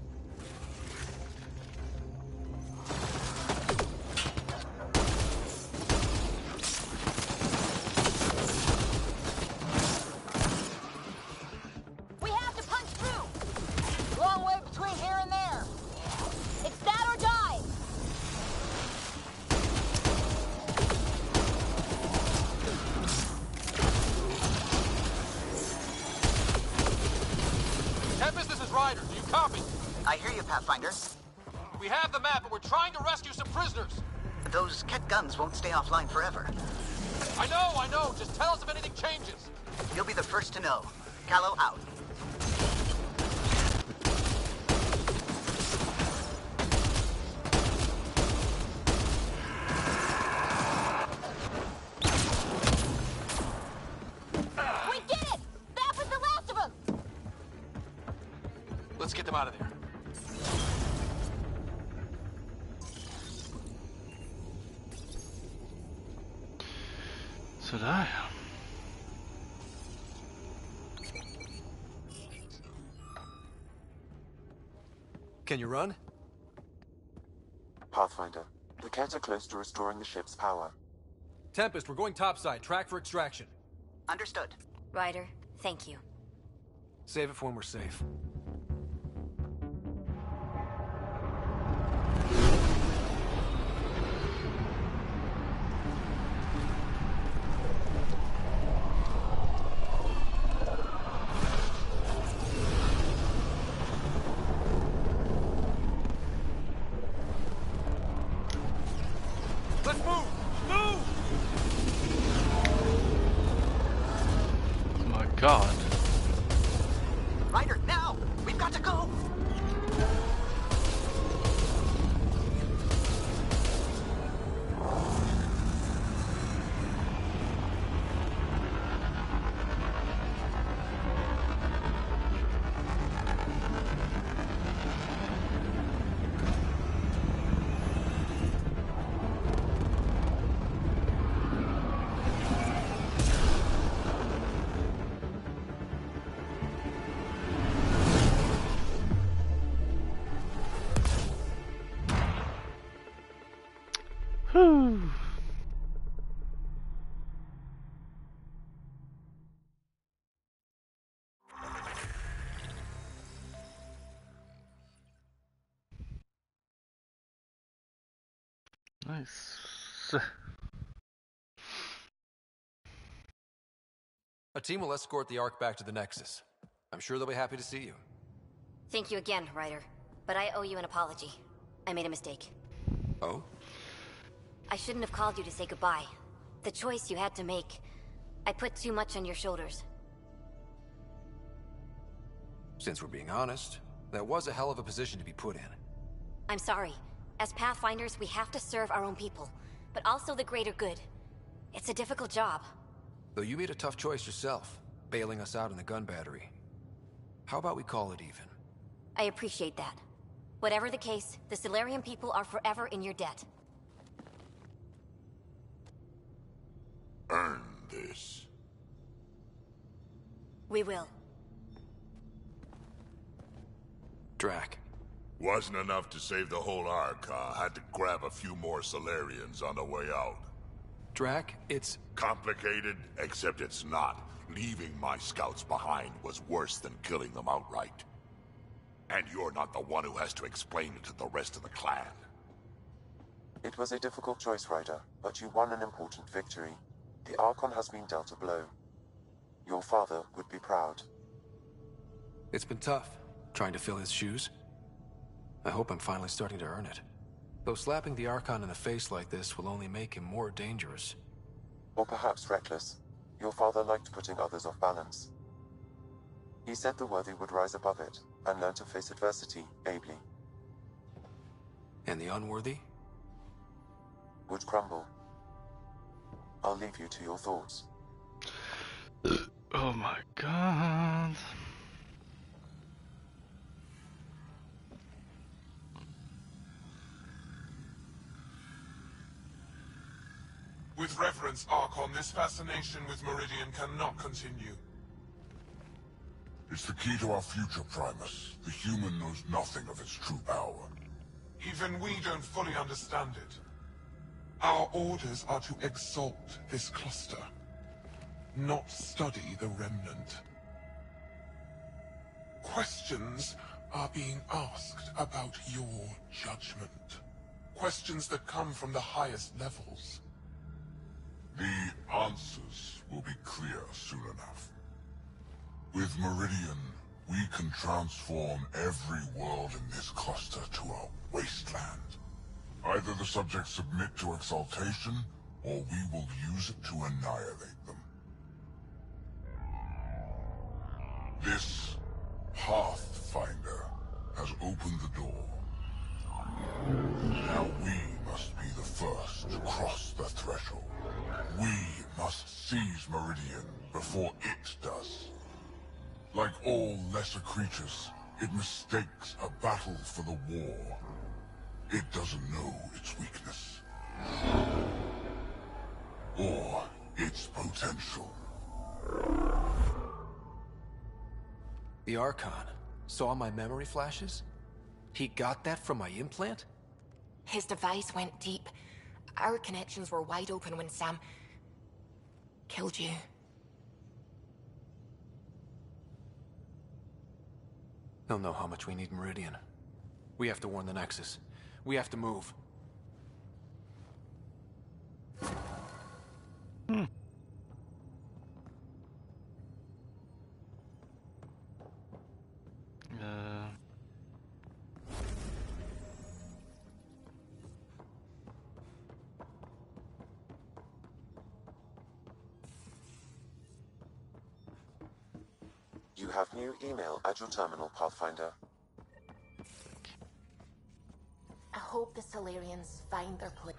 We have to punch through! Long way between here and there. It's that or die! Tempest, this is Ryder. Do you copy? I hear you, Pathfinder. We have the map, but we're trying to rescue some prisoners. Those Ket guns won't stay offline forever. I know. Just tell us if anything changes. You'll be the first to know. Callow out. We did it! That was the last of them! them out of there. Sådär. Can you run? Pathfinder, the Kett are close to restoring the ship's power. Tempest, we're going topside. Track for extraction. Understood. Ryder, thank you. Save it for when we're safe. God. Ryder, now! We've got to go! Whew. Nice. A team will escort the Ark back to the Nexus. I'm sure they'll be happy to see you. Thank you again, Ryder. But I owe you an apology. I made a mistake. Oh? I shouldn't have called you to say goodbye. The choice you had to make. I put too much on your shoulders. Since we're being honest, that was a hell of a position to be put in. I'm sorry. As Pathfinders, we have to serve our own people, but also the greater good. It's a difficult job. Though you made a tough choice yourself, bailing us out in the gun battery. How about we call it even? I appreciate that. Whatever the case, the Solarian people are forever in your debt. Earn this. We will. Drac. Wasn't enough to save the whole Ark, huh? Had to grab a few more Solarians on the way out. Drac, it's... complicated, except it's not. Leaving my scouts behind was worse than killing them outright. And you're not the one who has to explain it to the rest of the clan. It was a difficult choice, Ryder, but you won an important victory. The Archon has been dealt a blow. Your father would be proud. It's been tough, trying to fill his shoes. I hope I'm finally starting to earn it. Though slapping the Archon in the face like this will only make him more dangerous. Or perhaps reckless. Your father liked putting others off balance. He said the worthy would rise above it, and learn to face adversity ably. And the unworthy? Would crumble. I'll leave you to your thoughts. Oh my God. With reverence, Archon, this fascination with Meridian cannot continue. It's the key to our future, Primus. The human knows nothing of its true power. Even we don't fully understand it. Our orders are to exalt this cluster, not study the remnant. Questions are being asked about your judgment. Questions that come from the highest levels. The answers will be clear soon enough. With Meridian, we can transform every world in this cluster to a wasteland. Either the subjects submit to exaltation, or we will use it to annihilate them. This Pathfinder has opened the door. Now we must be the first to cross the threshold. We must seize Meridian before it does. Like all lesser creatures, It mistakes a battle for the war. It doesn't know its weakness. Or its potential. The Archon saw my memory flashes? He got that from my implant? His device went deep. Our connections were wide open when Sam killed you. He'll know how much we need Meridian. We have to warn the Nexus. We have to move. You have new email at your terminal, Pathfinder. I hope the Solarians find their place.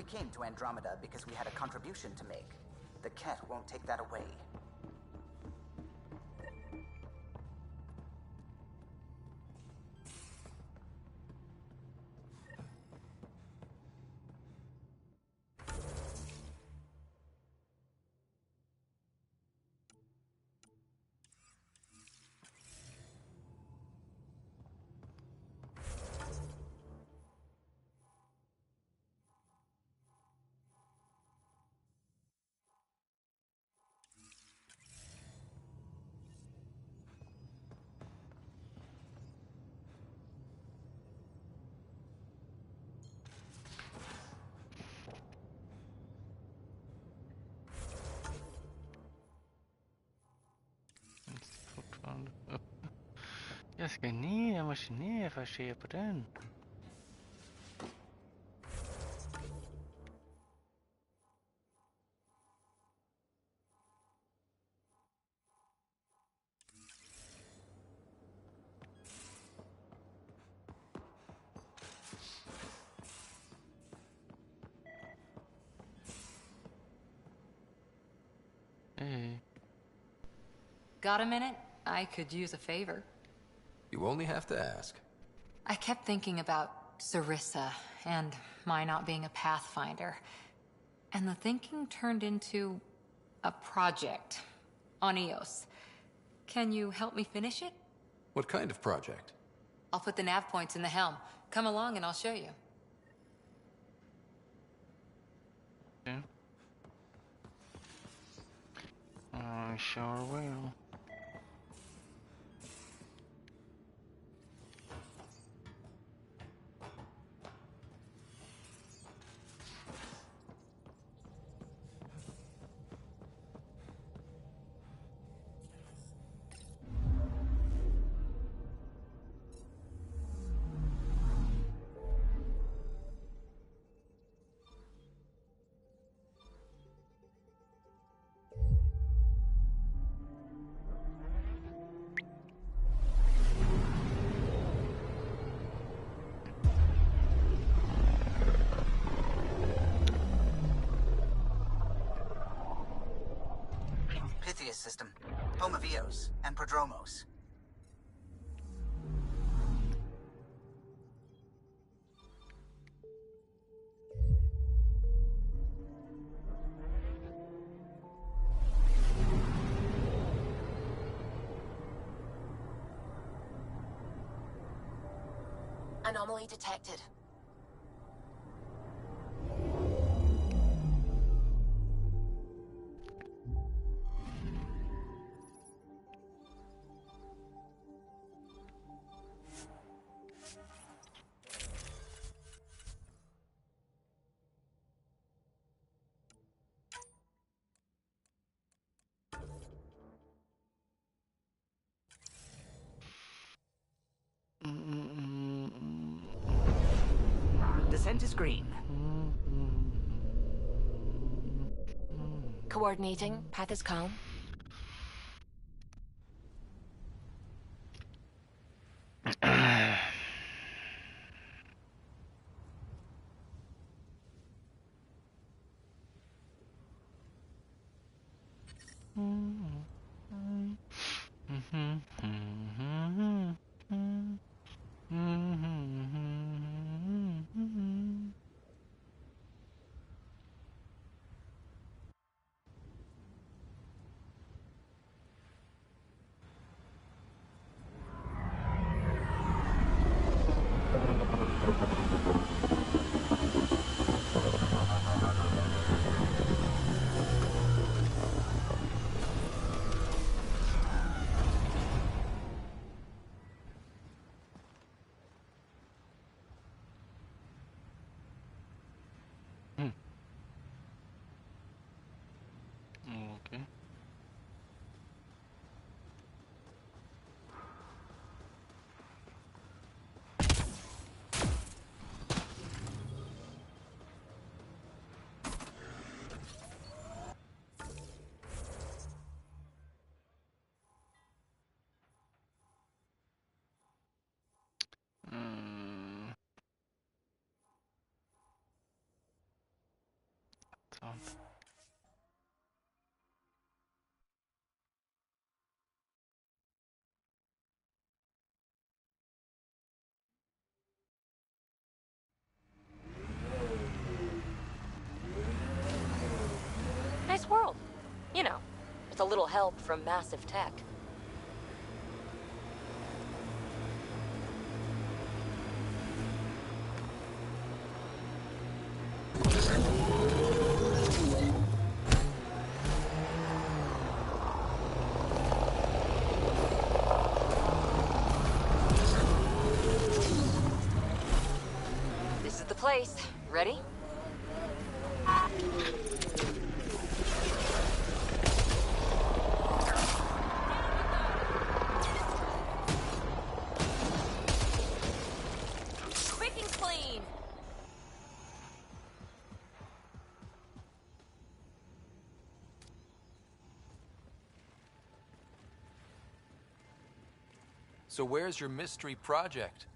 came to Andromeda because we had a contribution to make. The Ket won't take that away. Jag ska ner, jag måste ner för att se på den. Hey. Got a minute? I could use a favor. You only have to ask. I kept thinking about Sarissa and my not being a pathfinder. And the thinking turned into a project on Eos. Can you help me finish it? What kind of project? I'll put the nav points in the helm. Come along and I'll show you. Yeah. I sure will. System, home of Eos and Prodromos. Anomaly detected. Descent is green. Coordinating. Path is calm. Nice world. You know, with a little help from massive tech. This is the place. Ready? Quick and clean. So where's your mystery project?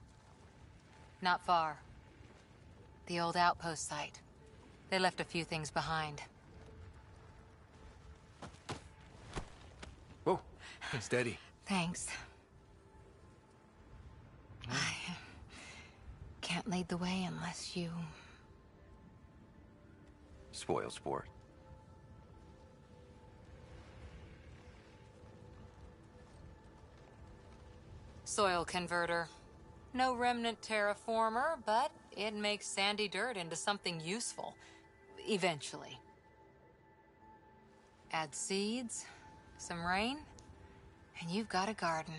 Not far. The old outpost site. They left a few things behind. Whoa, steady. Thanks. I can't lead the way unless you... Spoil sport. Soil converter. No remnant terraformer, but it makes sandy dirt into something useful. Eventually. Add seeds, some rain, and you've got a garden.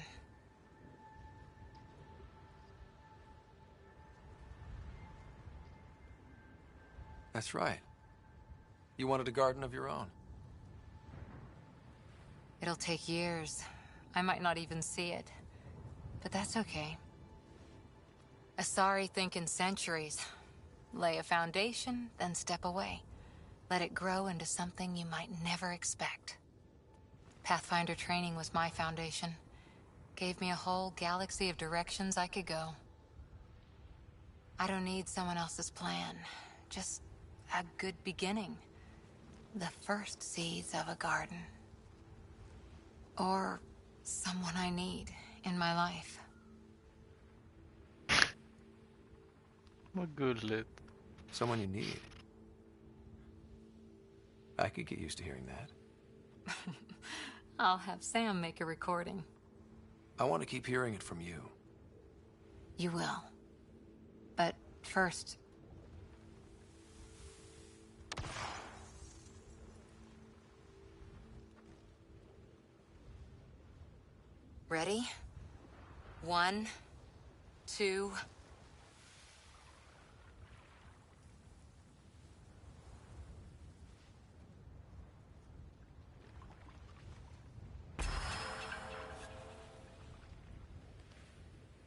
That's right. You wanted a garden of your own. It'll take years. I might not even see it. But that's okay. Asari think in centuries. Lay a foundation, then step away. Let it grow into something you might never expect. Pathfinder training was my foundation. Gave me a whole galaxy of directions I could go. I don't need someone else's plan. Just a good beginning. The first seeds of a garden. Or someone I need in my life. Vad gulligt. Someone you need. I could get used to hearing that. I'll have Sam make a recording. I want to keep hearing it from you. You will. But first... Ready? 1, 2...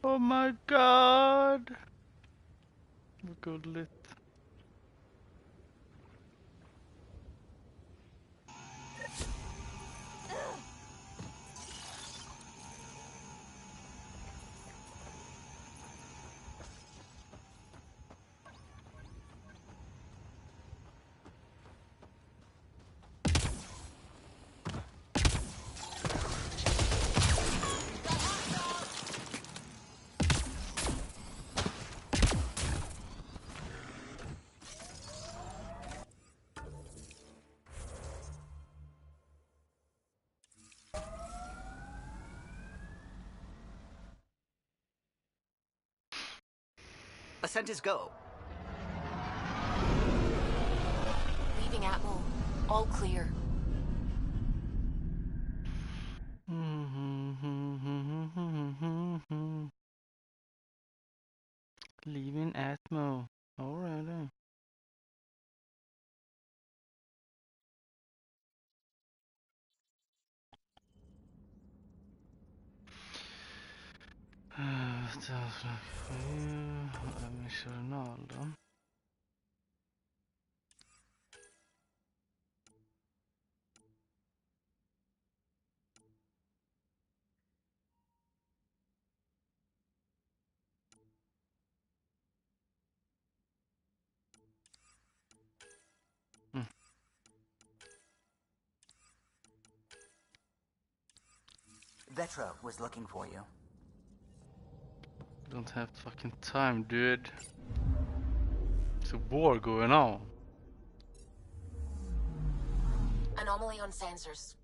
Oh my god! Vad gulligt. Ascent is go. Leaving Atmo. All clear. Leaving Atmo. Alright. Min journal då. Vetra was looking for you. Don't have fucking time, dude. There's a war going on. Anomaly on sensors.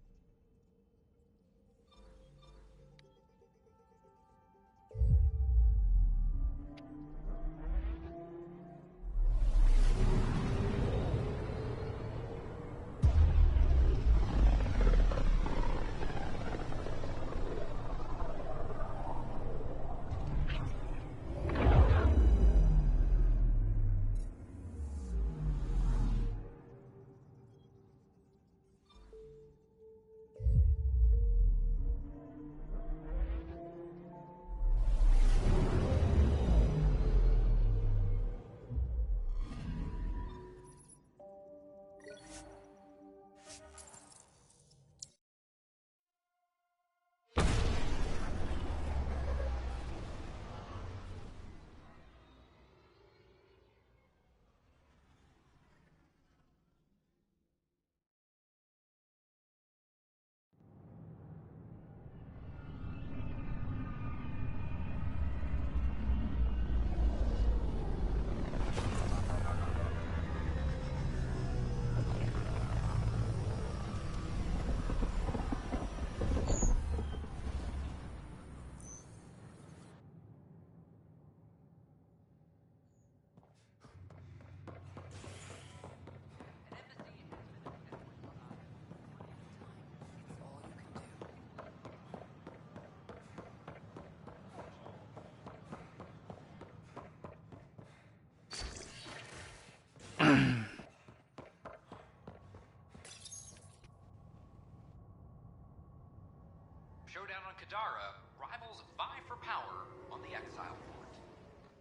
Showdown on Kadara, rivals vie for power on the Exile Fort.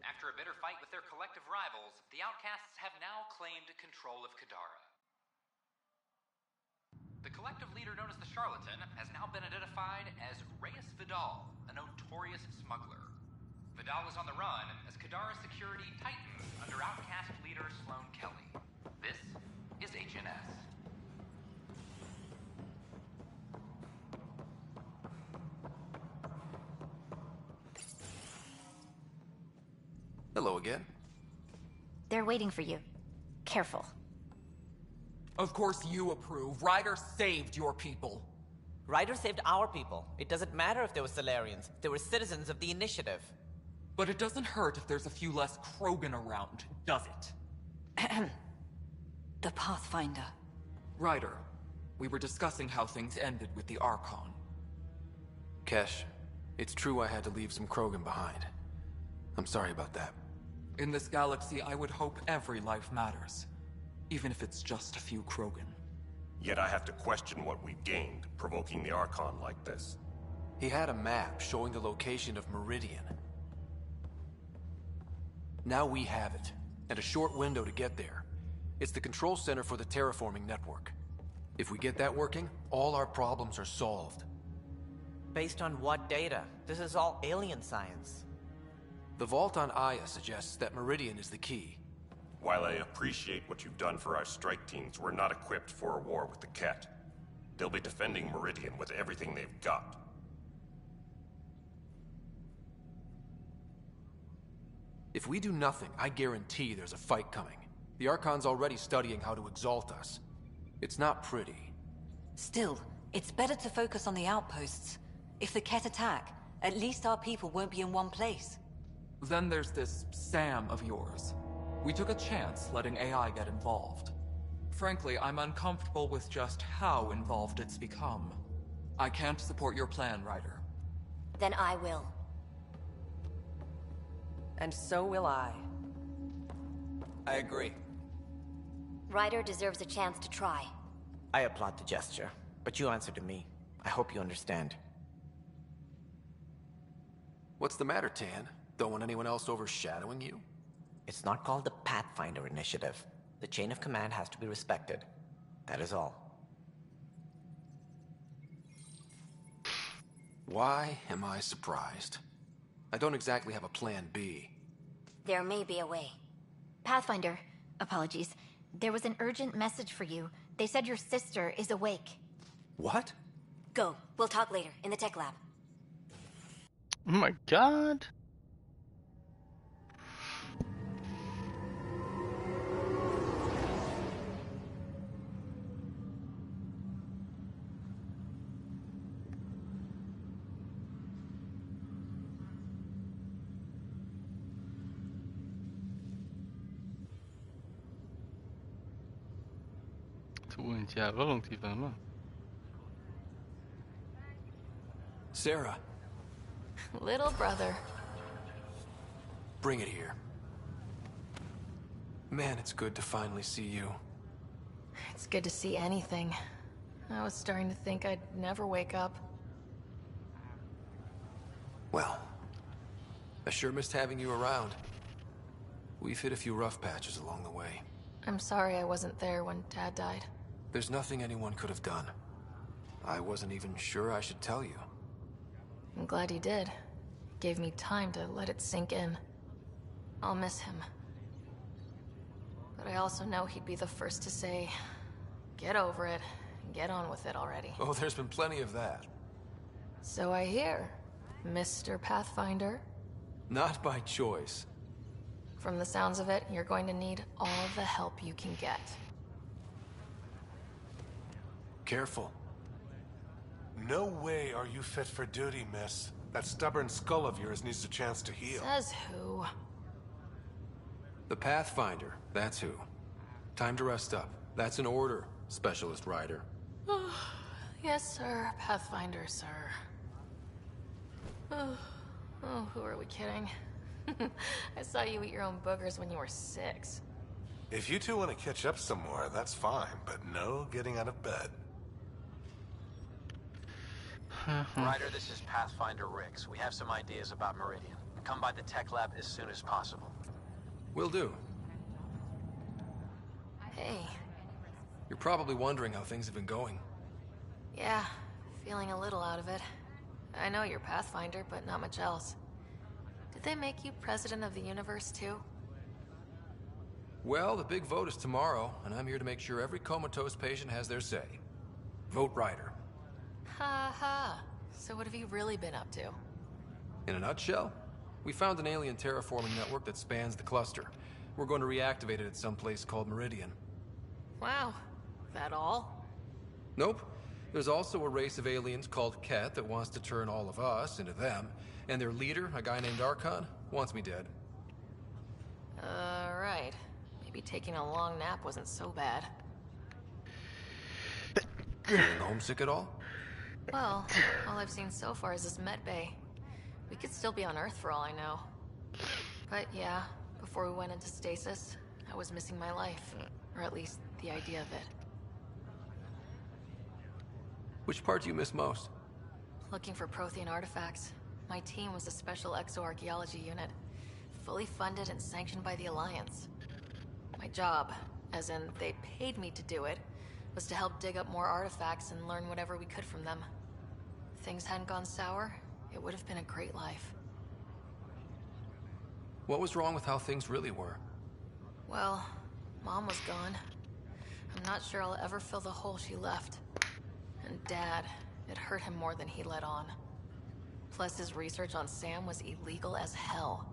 After a bitter fight with their collective rivals, the Outcasts have now claimed control of Kadara. The collective leader known as the Charlatan has now been identified as Reyes Vidal, a notorious smuggler. Vidal is on the run as Kadara security tightens under Outcast leader Sloane Kelly. This is HNS. Hello again. They're waiting for you. Careful. Of course you approve. Ryder saved your people. Ryder saved our people. It doesn't matter if they were Solarians. They were citizens of the Initiative. But it doesn't hurt if there's a few less Krogan around, does it? The Pathfinder. Ryder, we were discussing how things ended with the Archon. Kesh, it's true I had to leave some Krogan behind. I'm sorry about that. In this galaxy, I would hope every life matters. Even if it's just a few Krogan. Yet I have to question what we've gained, provoking the Archon like this. He had a map showing the location of Meridian. Now we have it, and a short window to get there. It's the control center for the terraforming network. If we get that working, all our problems are solved. Based on what data? This is all alien science. The vault on Aya suggests that Meridian is the key. While I appreciate what you've done for our strike teams, we're not equipped for a war with the Ket. They'll be defending Meridian with everything they've got. If we do nothing, I guarantee there's a fight coming. The Archon's already studying how to exalt us. It's not pretty. Still, it's better to focus on the outposts. If the Ket attack, at least our people won't be in one place. Then there's this Sam of yours. We took a chance letting AI get involved. Frankly, I'm uncomfortable with just how involved it's become. I can't support your plan, Ryder. Then I will. And so will I. I agree. Ryder deserves a chance to try. I applaud the gesture, but you answer to me. I hope you understand. What's the matter, Tan? Don't want anyone else overshadowing you? It's not called the Pathfinder Initiative. The chain of command has to be respected. That is all. Why am I surprised? I don't exactly have a plan B. There may be a way. Pathfinder, apologies. There was an urgent message for you. They said your sister is awake. What? Go. We'll talk later, in the tech lab. Oh my god. Tog en jävla lång tid för henne. Sarah. Little brother. Bring it here. Man, it's good to finally see you. It's good to see anything. I was starting to think I'd never wake up. Well, I sure missed having you around. We've hit a few rough patches along the way. I'm sorry I wasn't there when Dad died. There's nothing anyone could have done. I wasn't even sure I should tell you. I'm glad you did. It gave me time to let it sink in. I'll miss him. But I also know he'd be the first to say, get over it, and get on with it already. Oh, there's been plenty of that. So I hear, Mr. Pathfinder. Not by choice. From the sounds of it, you're going to need all the help you can get. Careful. No way are you fit for duty, miss. That stubborn skull of yours needs a chance to heal. Says who? The Pathfinder, that's who. Time to rest up. That's an order, Specialist Rider. Yes, sir. Pathfinder, sir. Oh, who are we kidding? I saw you eat your own boogers when you were 6. If you two want to catch up some more, that's fine, but no getting out of bed. Ryder, this is Pathfinder Rix. We have some ideas about Meridian. Come by the tech lab as soon as possible. Will do. Hey. You're probably wondering how things have been going. Yeah, feeling a little out of it. I know you're Pathfinder, but not much else. Did they make you president of the universe, too? Well, the big vote is tomorrow, and I'm here to make sure every comatose patient has their say. Vote Ryder. Ha ha. So what have you really been up to? In a nutshell, we found an alien terraforming network that spans the cluster. We're going to reactivate it at some place called Meridian. Wow. That all? Nope. There's also a race of aliens called Ket that wants to turn all of us into them, and their leader, a guy named Archon, wants me dead. Right. Maybe taking a long nap wasn't so bad. Feeling homesick at all? Well, all I've seen so far is this med bay. We could still be on Earth for all I know. But yeah, before we went into stasis, I was missing my life. Or at least the idea of it. Which part do you miss most? Looking for Prothean artifacts. My team was a special exoarchaeology unit. Fully funded and sanctioned by the Alliance. My job, as in they paid me to do it, was to help dig up more artifacts and learn whatever we could from them. If things hadn't gone sour, it would have been a great life. What was wrong with how things really were? Well, Mom was gone. I'm not sure I'll ever fill the hole she left. And Dad, it hurt him more than he let on. Plus, his research on Sam was illegal as hell.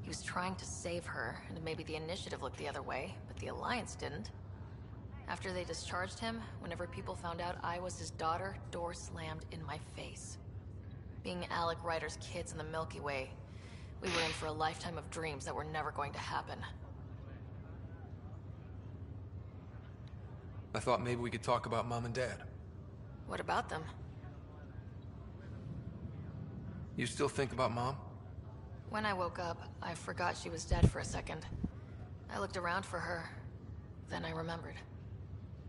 He was trying to save her, and maybe the Initiative looked the other way, but the Alliance didn't. After they discharged him, whenever people found out I was his daughter, doors slammed in my face. Being Alec Ryder's kids in the Milky Way, we were in for a lifetime of dreams that were never going to happen. I thought maybe we could talk about Mom and Dad. What about them? You still think about Mom? When I woke up, I forgot she was dead for a second. I looked around for her, then I remembered.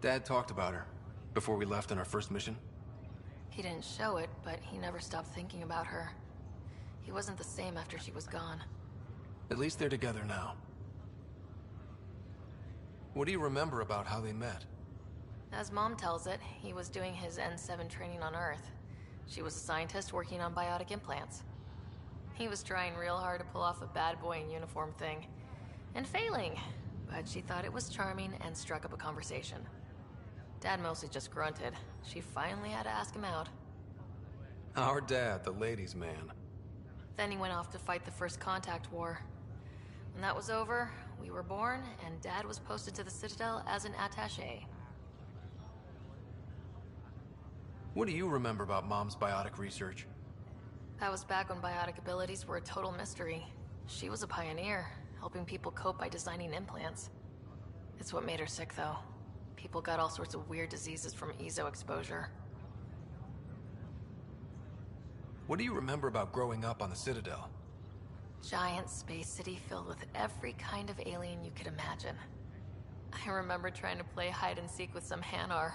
Dad talked about her before we left on our first mission. He didn't show it, but he never stopped thinking about her. He wasn't the same after she was gone. At least they're together now. What do you remember about how they met? As Mom tells it, he was doing his N7 training on Earth. She was a scientist working on biotic implants. He was trying real hard to pull off a bad boy in uniform thing. And failing, but she thought it was charming and struck up a conversation. Dad mostly just grunted. She finally had to ask him out. Our dad, the ladies' man. Then he went off to fight the First Contact War. When that was over, we were born, and Dad was posted to the Citadel as an attaché. What do you remember about Mom's biotic research? That was back when biotic abilities were a total mystery. She was a pioneer, helping people cope by designing implants. It's what made her sick, though. People got all sorts of weird diseases from EZO exposure. What do you remember about growing up on the Citadel? Giant space city filled with every kind of alien you could imagine. I remember trying to play hide and seek with some Hanar.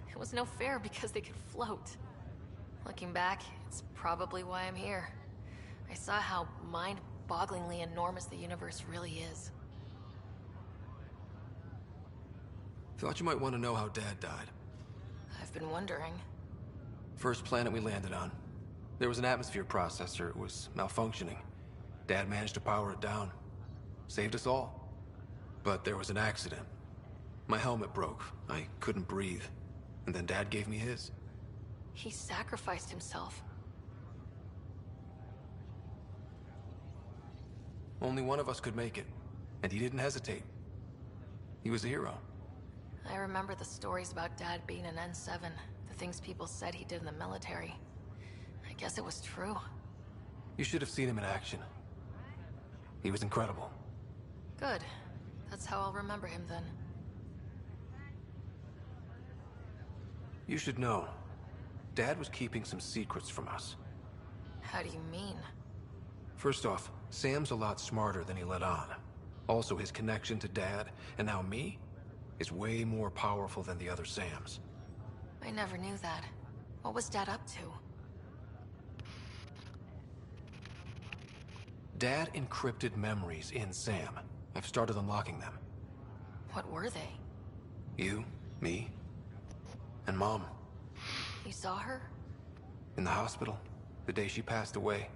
It was no fair because they could float. Looking back, it's probably why I'm here. I saw how mind-bogglingly enormous the universe really is. Thought you might want to know how Dad died. I've been wondering. First planet we landed on. There was an atmosphere processor. It was malfunctioning. Dad managed to power it down. Saved us all. But there was an accident. My helmet broke. I couldn't breathe. And then Dad gave me his. He sacrificed himself. Only one of us could make it. And he didn't hesitate. He was a hero. I remember the stories about Dad being an N7. The things people said he did in the military. I guess it was true. You should have seen him in action. He was incredible. Good. That's how I'll remember him then. You should know. Dad was keeping some secrets from us. How do you mean? First off, Sam's a lot smarter than he let on. Also, his connection to Dad, and now me, is way more powerful than the other Sams. I never knew that. What was Dad up to? Dad encrypted memories in Sam. I've started unlocking them. What were they? You, me, and Mom. You saw her? In the hospital, the day she passed away.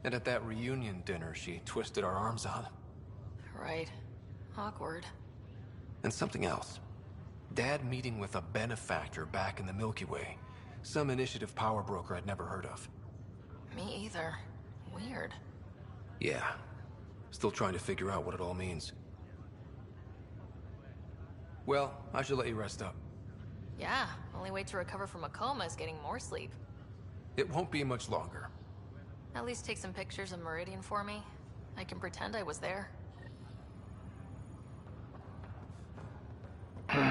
And at that reunion dinner she twisted our arms on. Right. Awkward. And something else. Dad meeting with a benefactor back in the Milky Way. Some initiative power broker I'd never heard of. Me either. Weird. Yeah. Still trying to figure out what it all means. Well, I should let you rest up. Yeah, only way to recover from a coma is getting more sleep. It won't be much longer. At least take some pictures of Meridian for me. I can pretend I was there. The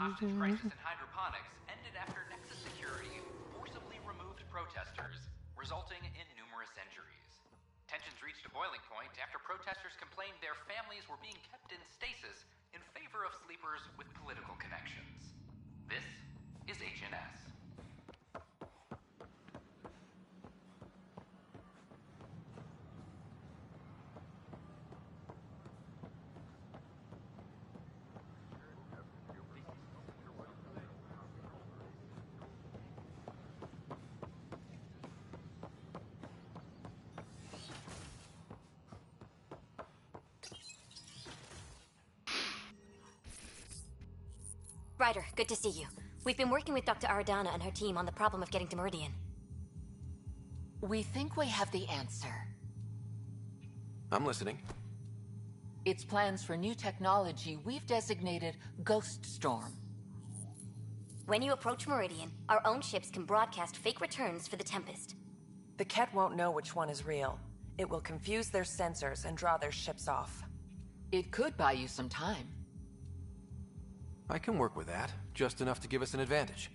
hostage crisis in hydroponics ended after Nexus Security forcibly removed protesters, resulting in numerous injuries. Tensions reached a boiling point after protesters complained their families were being kept in stasis in favor of sleepers with political connections. This is HNS. Ryder, good to see you. We've been working with Dr. Aradana and her team on the problem of getting to Meridian. We think we have the answer. I'm listening. It's plans for new technology we've designated Ghost Storm. When you approach Meridian, our own ships can broadcast fake returns for the Tempest. The Ket won't know which one is real. It will confuse their sensors and draw their ships off. It could buy you some time. I can work with that, just enough to give us an advantage.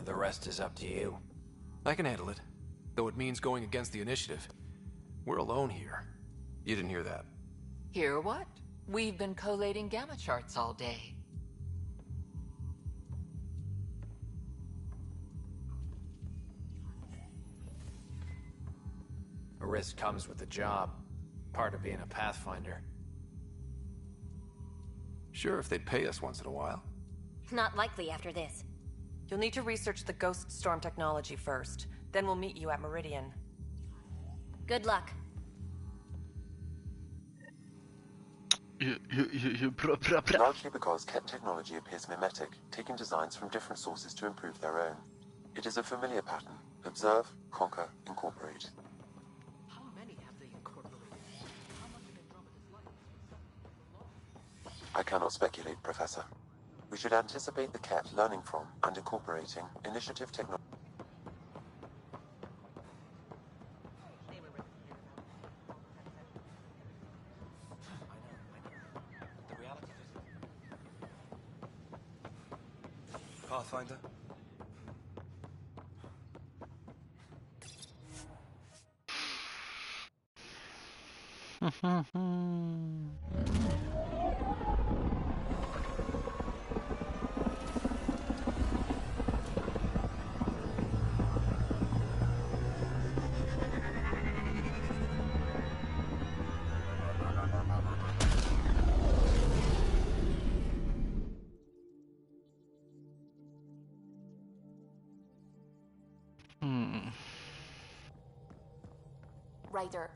The rest is up to you. I can handle it, though it means going against the initiative. We're alone here. You didn't hear that. Hear what? We've been collating gamma charts all day. A risk comes with the job. Part of being a Pathfinder. Sure, if they'd pay us once in a while. Not likely after this. You'll need to research the Ghost Storm technology first. Then we'll meet you at Meridian. Good luck. Largely because Ket technology appears mimetic, taking designs from different sources to improve their own. It is a familiar pattern. Observe, conquer, incorporate. How many have they incorporated? How much of Andromeda's life is accepted? I cannot speculate, Professor. We should anticipate the Ket learning from and incorporating initiative technology. Pathfinder? Ryder,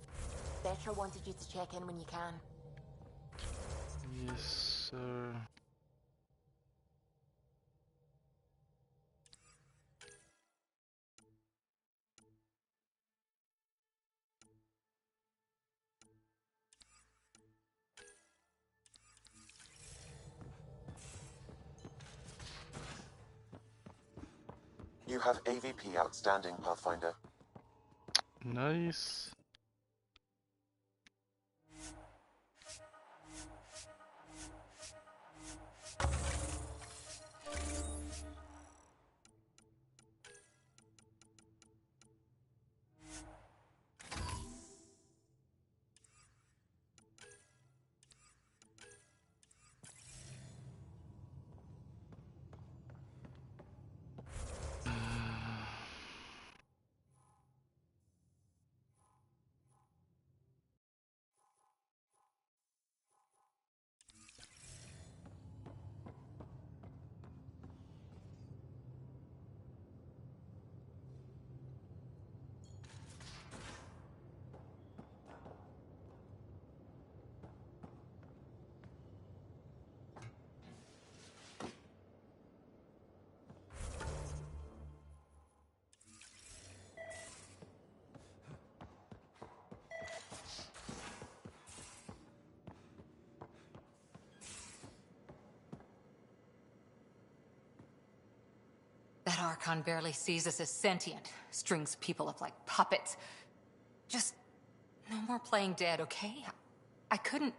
Betra wanted you to check in when you can. Yes, sir. You have AVP outstanding, Pathfinder. Nice. That Archon barely sees us as sentient. Strings people up like puppets. Just no more playing dead, okay? I couldn't...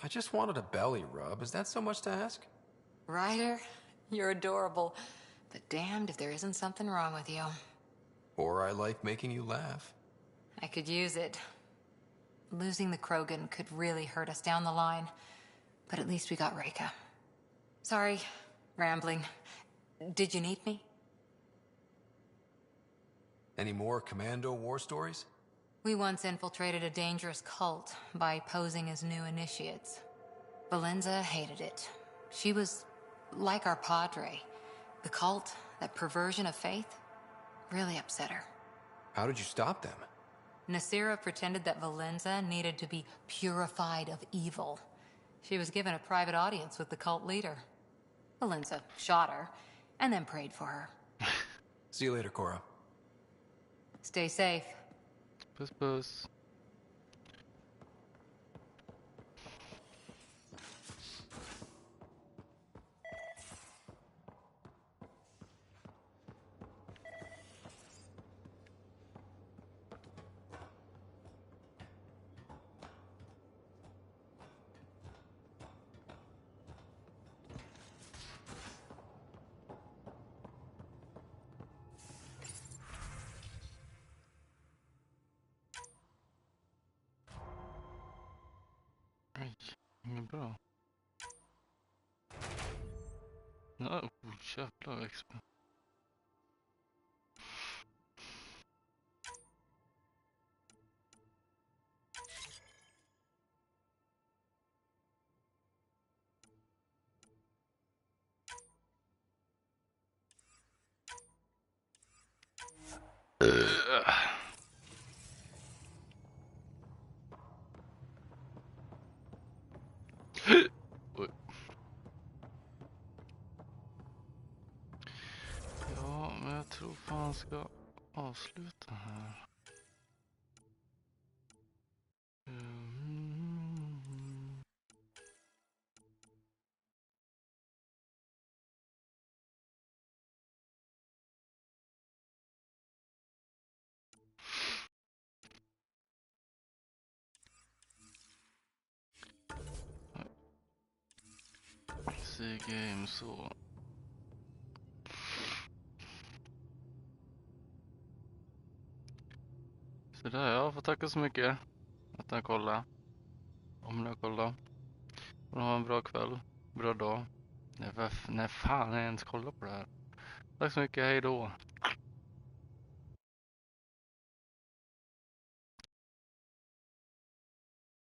I just wanted a belly rub. Is that so much to ask? Ryder, you're adorable. But damned if there isn't something wrong with you. Or I like making you laugh. I could use it. Losing the Krogan could really hurt us down the line. But at least we got Reika. Sorry, rambling. Did you need me? Any more Commando war stories? We once infiltrated a dangerous cult by posing as new initiates. Valenza hated it. She was like our padre. The cult, that perversion of faith, really upset her. How did you stop them? Nasira pretended that Valenza needed to be purified of evil. She was given a private audience with the cult leader. Valenza shot her, and then prayed for her. See you later, Cora. Stay safe. Puss puss. Aj, inget bra. Ja, jävlar vad XP. man ska avsluta här. PC game så. Så där, jag får tacka så mycket att ni har kollat. Om ni har kollat. Och ha en bra kväll, bra dag. När fan jag ens kollar på det här. Tack så mycket, hej då.